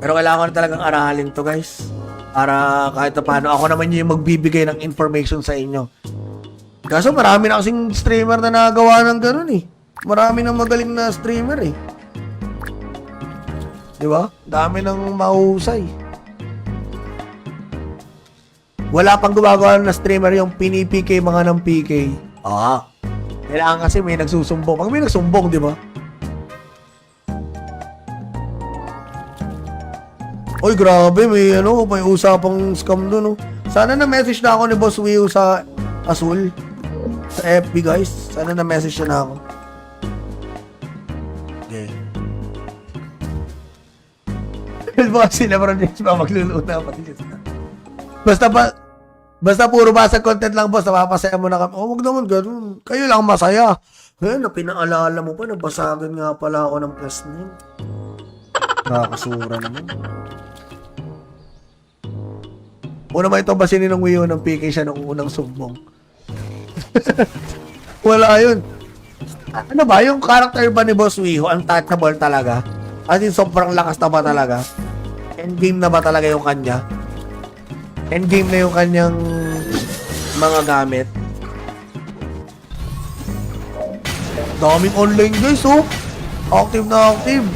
Pero kailangan ko na talagang aralin to guys. Para kahit na paano, ako naman yung magbibigay ng information sa inyo. Kaso marami na kasing streamer na nagawa ng ganun eh. Marami na magaling na streamer eh. Diba? Dami ng mahusay. Wala pang gumagawa na streamer yung pinipk mga ng PK. Kailangan kasi may nagsusumbong. Pag may nagsumbong, di ba? Oy, grabe, may usapang scam dun, oh. Sana na-message na ako ni Boss Wio sa Azul. Sa FB, guys. Sana na-message na ako. Okay. Boss, sila parang James ba magluluna pati siya. Basta puro basag content lang, boss. Napapasaya mo na kami. Wag naman ganun. Kayo lang masaya. Na pinaalala mo pa, nabasagan nga pala ako ng plus name. Nakakasura naman. Una ba ito basinin ng Wio ng PK siya nung unang sumbong? Wala yun. Ano ba, yung character ba ni Boss Wiho, untouchable talaga? As in, sobrang lakas na ba talaga? Endgame na ba talaga yung kanya? Endgame na yung kanyang mga gamit? Daming online guys, oh. Active na active.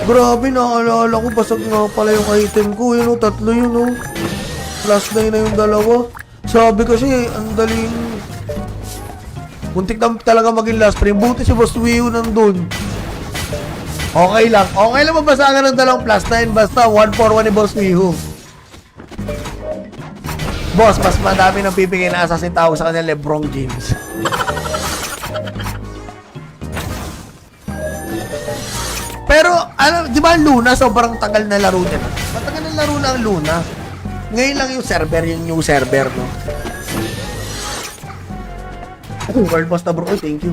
Grabe, naalala ko, basag nga pala yung item ko. Yun, oh, tatlo yun, oh. Plus 9 na yung dalawa. Sabi kasi, ang daling... Muntik na talaga maging last frame. Buti si Boss Wiho nandun. Okay lang. Okay lang mabasagan ng dalawang plus 9. Basta 1-4-1 ni Boss Wiho. Boss, mas madami ng pipigay na assassin tawag sa kanya LeBron James. Pero, di ba ang Luna, sobrang tagal na laro niya na. Matagal na laro na ang Luna. Ngayon lang yung server, yung new server, no? World boss na bro, thank you.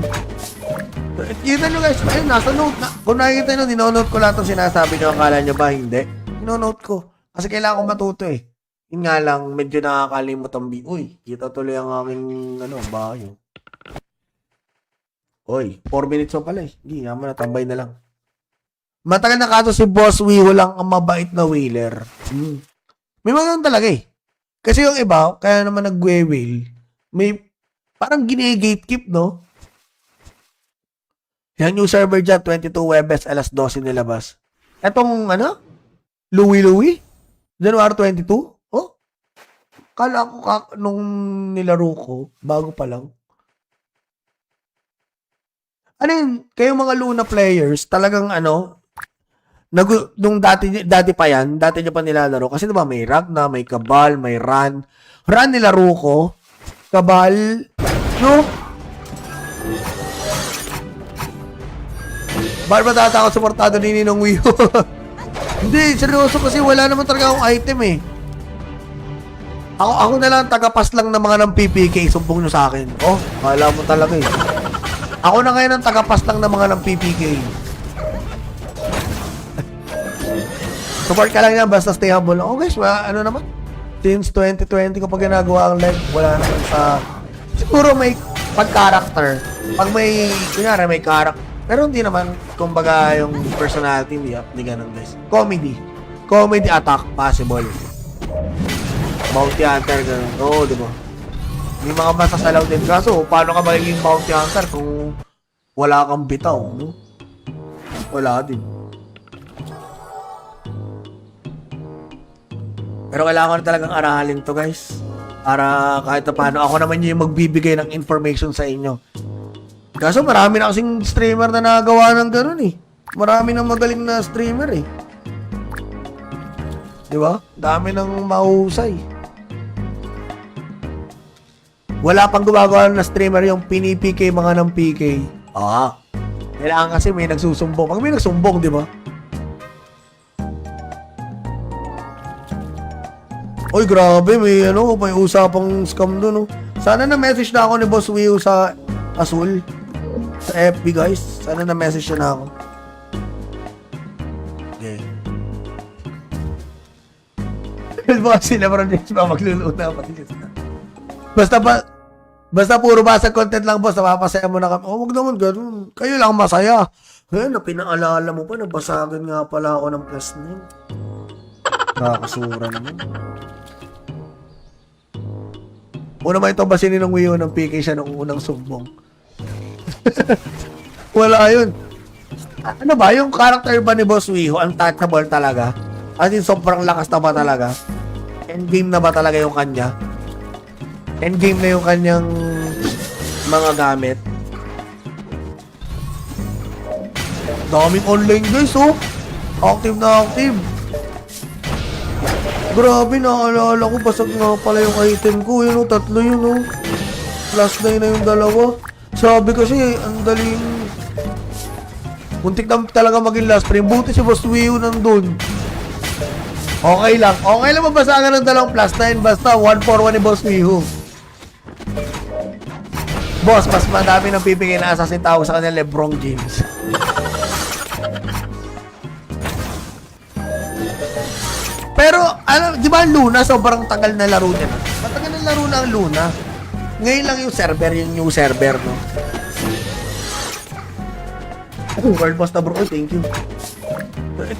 Kita nyo guys, ayun, nasa note na. Kung nakikita nyo, dinonote ko lahat ng sinasabi nyo, akala nyo ba hindi? Dinonote ko. Kasi kailangan ko matuto eh. Yun nga lang, medyo nakakalimot ang uy, kita tuloy ang aking, bahay. Uy, 4 minutes mo pala eh. Hindi, naman natambay na lang. Matagal na kaso si Boss Wiho lang ang mabait na whaler. May mga talaga eh. Kasi yung iba, kaya naman nag-whale, may parang gine-gatekeep, no? Yan yung server dyan, 22 Webes, alas 12 nilabas. Etong, Louie? January 22? Oh? Kala ko nung nilaro ko, bago pa lang. Ano yun, kayong mga Luna players, talagang nung dati pa yan, dati nyo pa nilalaro. Kasi diba may Ragna, may Cabal, may Ran. Ran nilaro ko. Cabal, no? Bakit ba tatakot suportado ni Ninong Wiho? Hindi, seryoso kasi wala naman talaga akong item eh. Ako na lang tagapas lang ng mga ng PPK, sumbong nyo sa akin. Oh, kala mo talaga eh. Ako na ngayon ang tagapas lang ng mga ng PPK. Support ka lang yan, basta stay humble. Oh guys, naman? Since 2020 ko pa ginagawa ang live, wala naman sa... Siguro may pag-character. Pag may, kunyari may character. Pero hindi naman, kumbaga yung personality, hindi ganun guys. Comedy attack, possible. Bounty Hunter, ganun. Oo, di ba? May mga masasalaw din. Kaso, paano ka magiging Bounty Hunter kung wala kang bitaw, no? Wala din. Pero kailangan ko na talagang aralin to guys. Para kahit na paano, ako naman yung magbibigay ng information sa inyo. Kaso marami na kasing streamer na nagawa ng ganun eh. Marami na magaling na streamer eh. Diba? Dami ng mahusay. Wala pang gumagawa na streamer yung pinipk mga ng PK. Kailangan kasi may nagsusumbong. Pag may nagsumbong, di ba? Oy, grabe, may usapang scam doon, no. Sana na-message na ako ni Boss Wiho sa Azul. Sa FB, guys. Sana na-message na ako. Okay. Baka si LeBron James ba magluluna pati siya. Basta puro basag content lang, boss. Napapasaya mo na kami. Wag naman ganun. Kayo lang masaya. Na pinaalala mo pa, nabasagan nga pala ako ng plus 9. Nakakasura naman. Una ba ito basinin ng Wiho ng PK siya nung unang sumbong? Wala yun. Ano ba, yung character ba ni Boss Wiho, untouchable talaga? As in, sobrang lakas na ba talaga? Endgame na ba talaga yung kanya? Endgame na yung kanyang mga gamit? Daming online guys, oh. Active na active. Grabe, naalala ko, basag nga pala yung item ko. Yun, oh, tatlo yun, oh. Plus 9 na yung dalawa. Sabi kasi, ang daling... Muntik na talaga maging last frame. Buti si Boss Wiho nandun. Okay lang. Okay lang mabasagan ng dalawang plus 9. Basta 1-4-1 ni Boss Wiho. Boss, mas madami ng pipigay na assassin tawag sa kanya LeBron James. Pero, di ba ang Luna, sobrang tagal na laro niya na. Matagal na laro na ang Luna. Ngayon lang yung server, yung new server, no? World boss na bro. Oy, thank you.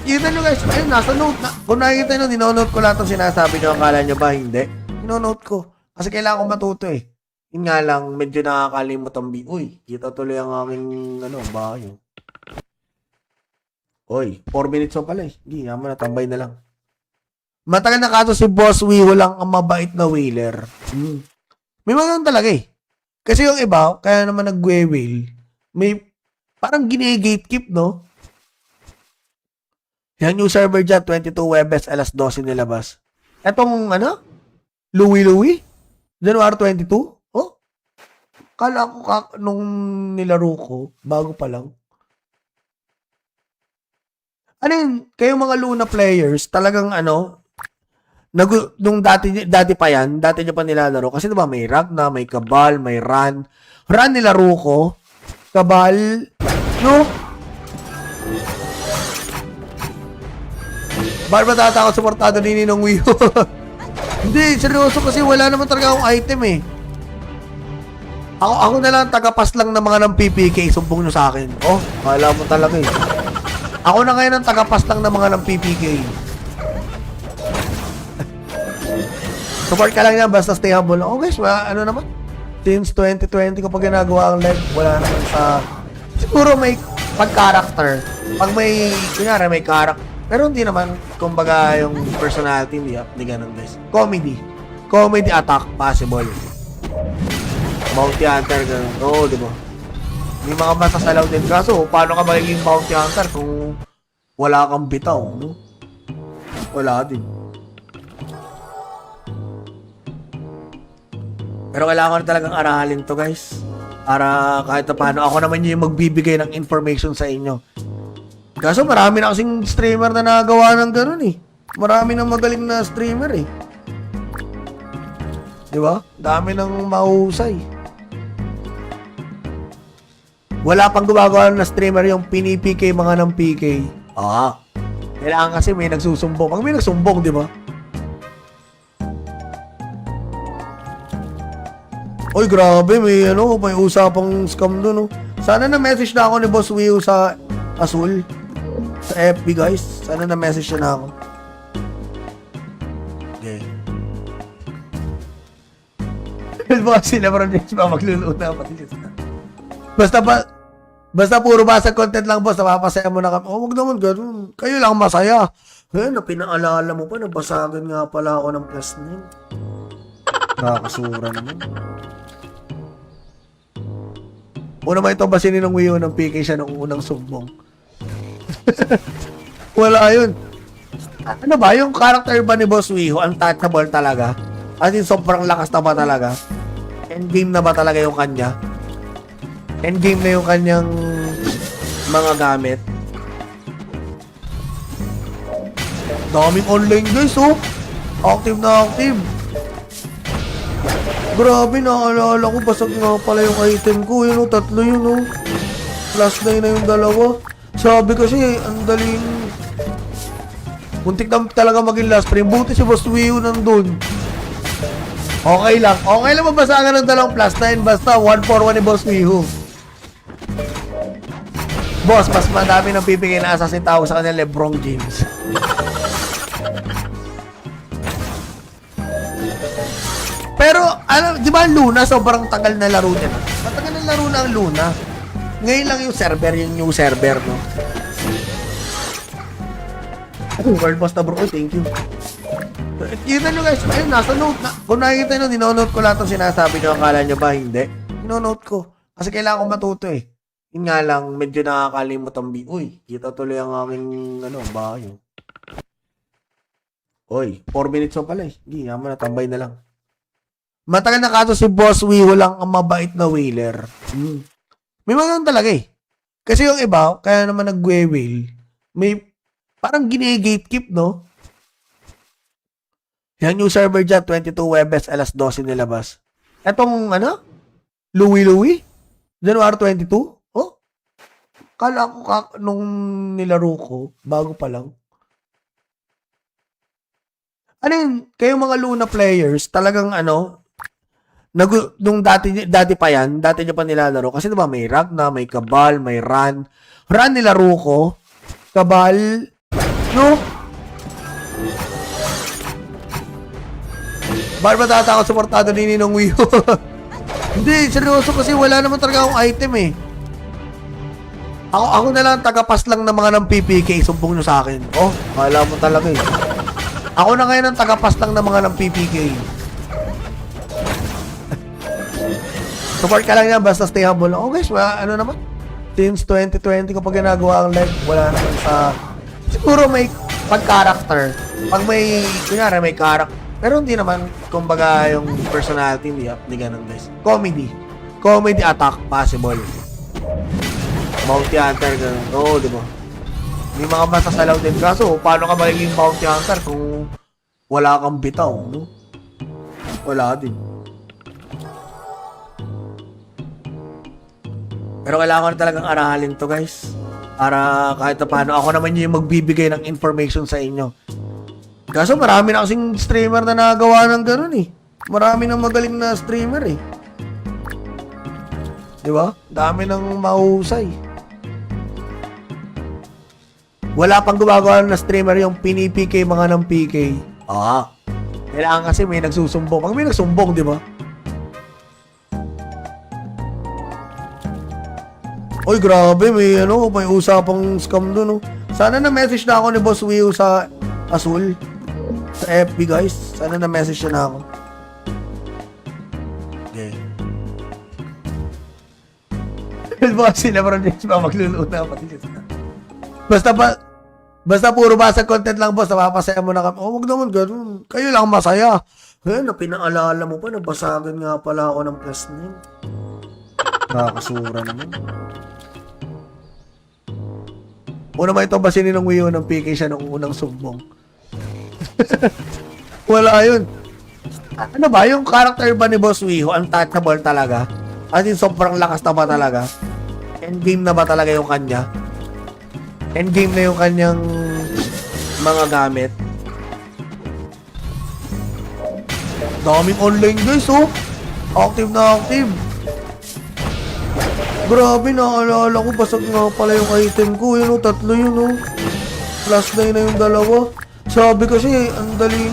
Kita nyo guys, ayun, nasa note na. Kung nakikita nyo, dinonote ko lahat ng sinasabi nyo. Akala nyo ba? Hindi. Dinonote ko. Kasi kailangan ko matuto eh. Yun nga lang, medyo nakakalimot ang Uy, kita tuloy ang aking, bahay. Oy, 4 minutes pala eh. Hindi, naman natambay na lang. Matagal na kaso si Boss Wiho lang ang mabait na whaler. May mga talaga eh. Kasi yung iba, kaya naman nag-whale, may parang gine-gatekeep, no? Yan yung server dyan, 22 Webes, alas 12 nilabas. Etong, Louie? January 22? Oh? Kala ko nung nilaro ko, bago pa lang. Ano yun, kayong mga Luna players, talagang nung dati pa yan, dati nyo pa nilalaro. Kasi diba, may Ragna, may Cabal, may Ran. Ran nilaro ko. Cabal, Bakit ba tatakot suportado ni Ninong Wiho? Hindi, seryoso kasi wala naman talaga akong item eh. Ako na lang tagapas lang ng mga ng PPK, sumbong nyo sa akin. Oh, kala mo talaga eh. Ako na ngayon ang tagapas lang ng mga ng PPK. Support ka lang yan, basta stay humble. Oh guys, naman? Since 2020 ko pa ginagawa ang live, wala naman sa... Siguro may pag-character. Pag may, kunyari may character. Pero hindi naman, kumbaga yung personality, hindi ganun guys. Comedy attack, possible. Bounty Hunter, ganun. Oo, di ba? May mga masasalaw din. Kaso, paano ka magiging Bounty Hunter kung wala kang bitaw, no? Wala din. Pero kailangan ko na talagang aralin to guys. Para kahit na paano, ako naman yung magbibigay ng information sa inyo. Kaso marami na kasing streamer na nagawa ng ganun eh. Marami na magaling na streamer eh. Di ba? Dami nang mahusay. Wala pang gumagawa na streamer yung pinipk mga ng PK. Kailangan kasi may nagsusumbong. Pag may nagsumbong, di ba? Oy, grabe, may usapang scam doon, no? Sana na-message na ako ni Boss Wiho sa Azul. Sa FB, guys. Sana na-message na ako. Okay. Baka sila parang James pa magluluto pati sila. Basta puro basag content lang, boss. Napapasaya mo na kami. Wag naman ganun. Kayo lang masaya. Na pinaalala mo pa, nabasagan nga pala ako ng plus 9. Nakakasura naman. Una ba ito basinin ng Wiho ng PK siya nung unang sumbong? Wala yun. Ano ba? Yung character ba ni Boss Wiho, untouchable talaga? As in, sobrang lakas na ba talaga? Endgame na ba talaga yung kanya? Endgame na yung kanyang mga gamit? Daming online guys, oh. Active na active. Grabe, naalala ko, basag nga pala yung item ko. Yun, oh, 3 yun, oh. Plus 9 na yung 2. Sabi kasi, ang daling... Muntik na talaga maging last frame. Buti si Boss Wiho nandun. Okay lang. Okay lang mabasagan ng 2 plus 9. Basta 1-4-1 ni Boss Wiho. Boss, mas madami ng pipigay na assassin tao sa kanya LeBron James. Pero, di ba Luna, sobrang tagal na laro niya na. Matagal na laro na ang Luna. Ngayon lang yung server, yung new server, no? World boss na bro. Thank you. Kita nyo guys, ayun, nasa note na. Kung nakikita nyo, dinonote ko lahat ng sinasabi nyo. Akala nyo ba? Hindi. Dinonote ko. Kasi kailangan ko matuto eh. Yun nga lang, medyo nakakalimot ang Uy, kita tuloy ang aking, bahay. Oy, 4 minutes pala eh. Hindi, naman natambay na lang. Matagal na kaso si Boss Wiho lang ang mabait na whaler. May mga talaga eh. Kasi yung iba, kaya naman nag-whale, may parang gine-gatekeep, no? Yan yung server dyan, 22 Webes, alas 12 nilabas. Etong, Louie? January 22? Oh? Kala ko nung nilaro ko, bago pa lang. Ano yun, kayong mga Luna players, talagang Nung dati pa yan, dati niya pa nilalaro. Kasi diba may Ragna, may Cabal, may Ran. Ran nilaro ko. Cabal, no? Bakit ba tatakot suportado ni Ninong Wio? Hindi, seryoso kasi wala naman talaga akong item eh. Ako na lang tagapas lang ng mga ng PPK, sumbong nyo sa akin. Oh, kala mo talaga eh. Ako na ngayon ang tagapas lang ng mga ng PPK. Support ka lang yan, basta stay humble. Oh guys, ano naman? Since 2020 ko pa ginagawa ang live, wala naman sa... Siguro may pag-character. Pag may, kunyari may character. Pero hindi naman, kumbaga yung personality, hindi ganun guys. Comedy attack, possible. Bounty Hunter, gano'n. Oo, di ba? May mga masasalaw din. Kaso, paano ka magiging Bounty Hunter kung wala kang bitaw, no? Wala din. Pero kailangan ko na talagang aralin to, guys. Para kahit na paano, ako naman yung magbibigay ng information sa inyo. Kaso, marami na kasing streamer na nagawa ng gano'n eh. Marami na magaling na streamer eh. Di ba? Dami ng mahusay. Wala pang gumagawa na streamer yung pinipk mga ng PK. Kailangan kasi may nagsusumbong. Pag may nagsumbong, di ba? Oy, grabe. May usapang scam doon. Sana na-message na ako ni Boss Wio sa Azul. Sa FB, guys. Sana na-message na ako. Okay. Baka sila parang James ba magluluto pati sila. Basta puro basag content lang, boss. Napapasaya mo na kami. Oh, wag naman ganun. Kayo lang masaya. Na pinaalala mo pa, nabasagan nga pala ako ng plus name. Nakakasura naman. Una ba ito basinin ng Wio ng PK siya nung unang sumbong? Wala yun. Ano ba, yung character ba ni Boss Wio, untouchable talaga? As in, sobrang lakas na ba talaga? Endgame na ba talaga yung kanya? Endgame na yung kanyang mga gamit. Daming online guys, oh. Active na active. Grabe, naalala ko. Basag nga pala yung item ko. Yun, oh, tatlo yun, oh. Plus 9 na yung dalawa. Sabi kasi, ang daling...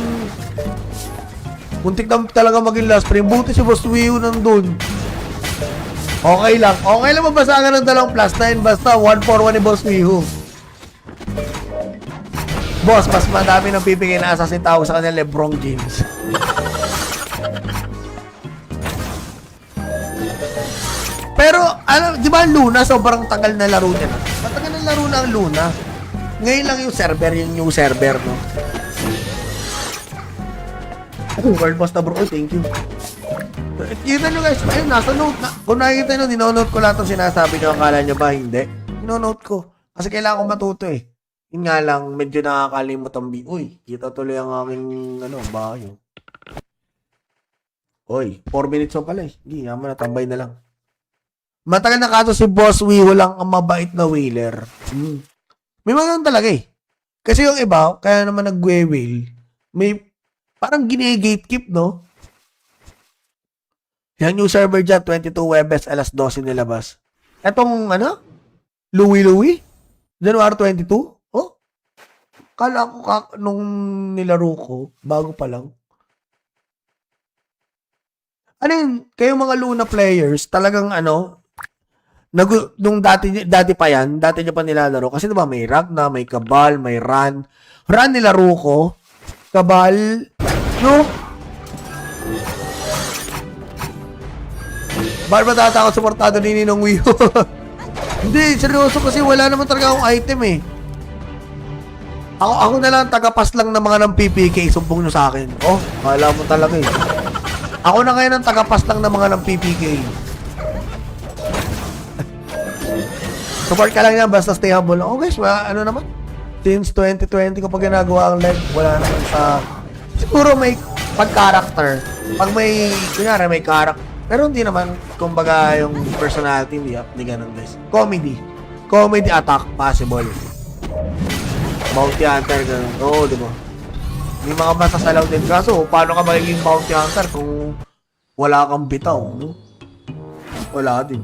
Muntik na talaga maging last frame. Buti si Boss Wio nandun. Okay lang. Okay lang mabasagan ng dalawang plus 9. Basta 1-4-1 ni Boss Wio. Boss, mas madami ng pipigay na assassin tawag sa kanya LeBron James. Pero, di ba Luna, sobrang tagal na laro niya na. Matagal na laro na ang Luna. Ngayon lang yung server, yung new server, no? World boss na bro, thank you. Kita nyo guys, ayun, nasa note na. Kung nakikita nyo, dinonote ko lahat ng sinasabi nyo, akala nyo ba, hindi? Dinonote ko. Kasi kailangan ko matuto eh. Yun nga lang, medyo nakakalimot ang uy, kita tuloy ang aking, bahay. Uy, 4 minutes mo pala eh. Hindi, naman natambay na lang. Matagal na kaso si Boss Wio lang ang mabait na whaler. May mga talaga eh. Kasi yung iba, kaya naman nag-whale, may parang gine-gatekeep, no? Yung new server dyan, 22 Webes, alas 12 nilabas. Etong, Louie? January 22? Oh? Kala ko nung nilaro ko, bago pa lang. Ano yun? Kayong mga Luna players, talagang nung dati pa yan, dati nyo pa nilalaro. Kasi diba may Ragna, may Cabal, may Ran. Ran nilaro ko. Cabal, no? Bakit ba tatakot suportado ni Ninong Wio? Hindi, seryoso kasi wala naman talaga akong item eh. Ako na lang tagapas lang ng mga ng PPK, sumbong nyo sa akin. Oh, kala mo talaga eh. Ako na ngayon ang tagapas lang ng mga ng PPK. Support ka lang yan, basta stay humble. Oh guys, ano naman? Since 2020 ko pa ginagawa ang live, wala naman sa... Siguro may pag-character. Pag may, kunyari may character. Pero hindi naman, kumbaga yung personality, hindi ganun guys. Comedy attack, possible. Bounty Hunter, gano'n. Oo, di ba? May mga masasalaw din. Kaso, paano ka magiging Bounty Hunter kung wala kang bitaw, no? Wala din.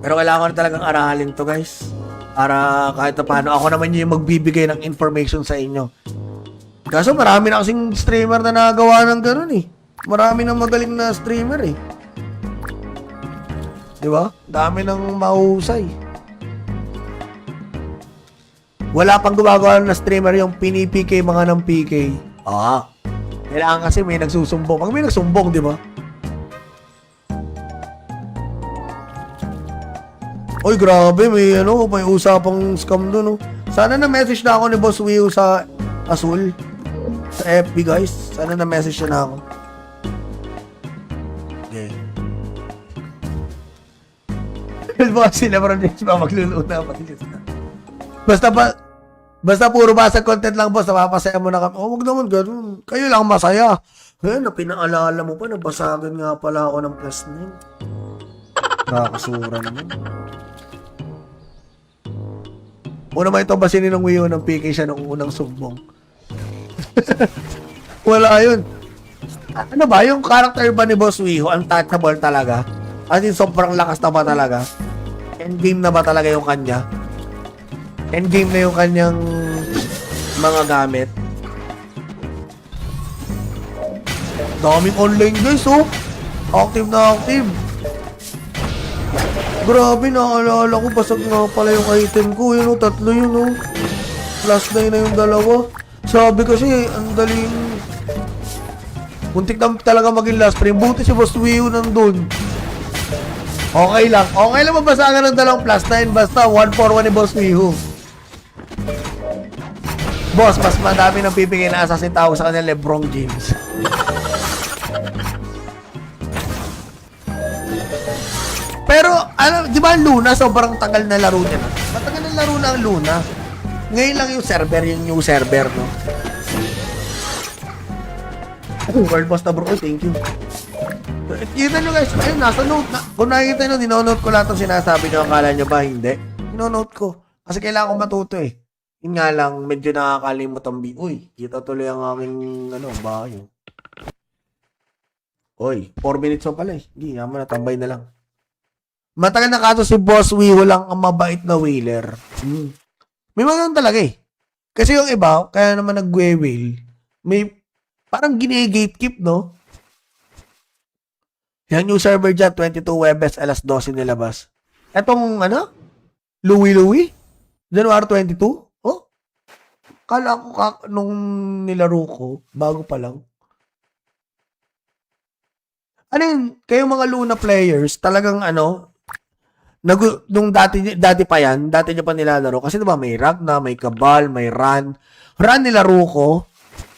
Pero kailangan ko na talagang aralin to, guys. Para kahit na paano, ako naman yung magbibigay ng information sa inyo. Kaso marami na kasing streamer na nagawa ng ganun eh. Marami nang magaling na streamer eh. Di ba? Dami nang mahusay. Wala pang gumagawa na streamer yung pinipk mga ng PK. Kailangan kasi may nagsusumbong. Pag may nagsumbong, di ba? Oy, grabe, may usapang scam doon, no? Sana na-message na ako ni Boss Wio sa Azul. Sa FB, guys. Sana na-message na ako. Okay. Baka si Lebron James ba magluluto pati na. Basta puro basag content lang, boss. Napapasaya mo na kami. Wag naman ganun. Kayo lang masaya. Na pinaalala mo pa, nabasagan nga pala ako ng plus 9. Nakakasura naman. Una ba ito basinin ng Wio ng PK siya nung unang sumbong? Wala yun. Ano ba? Yung character ba ni Boss Wio, untouchable talaga? As in, sobrang lakas na ba talaga? Endgame na ba talaga yung kanya? Endgame na yung kanyang mga gamit? Daming online, guys, oh. Active na active. Grabe, naalala ko, basag nga pala yung item ko. Yun, oh, 3 yun, oh. Plus 9 na yung 2. Sabi kasi, ang daling... Muntik na talaga maging last frame. Buti si Boss Wio nandun. Okay lang. Okay lang mabasagan ng 2 plus 9. Basta 141 ni Boss Wio. Boss, mas madami ng pipigay na assassin tawag sa kanya Lebron James. Pero, di ba Luna, sobrang tagal na laro niya na. Matagal na laro na ang Luna. Ngayon lang yung server, yung new server, no? World boss na bro, thank you. Kita nyo guys, ayun, nasa note na. Kung nakikita nyo, dinonote ko lahat ng sinasabi nyo, akala nyo ba, hindi? Dinonote ko. Kasi kailangan ko matuto eh. Yun nga lang, medyo nakakalimot ang uy, kita tuloy ang aming, bahay. Uy, 4 minutes pa pala eh. Hindi, naman natambay na lang. Matagal na kaso si Boss Wio lang ang mabait na whaler. May mga talaga eh. Kasi yung iba, kaya naman nag-whale, may parang gine-gatekeep, no? Yan yung server dyan, 22 Webes, alas 12 nilabas. Etong, Louie? January 22? Oh? Kala ko nung nilaro ko, bago pa lang. Ano yun? Kayong mga Luna players, talagang nung dati pa yan, dati nyo pa nilalaro. Kasi diba may Ragna, may Cabal, may Ran. Ran nilaro ko.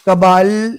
Cabal,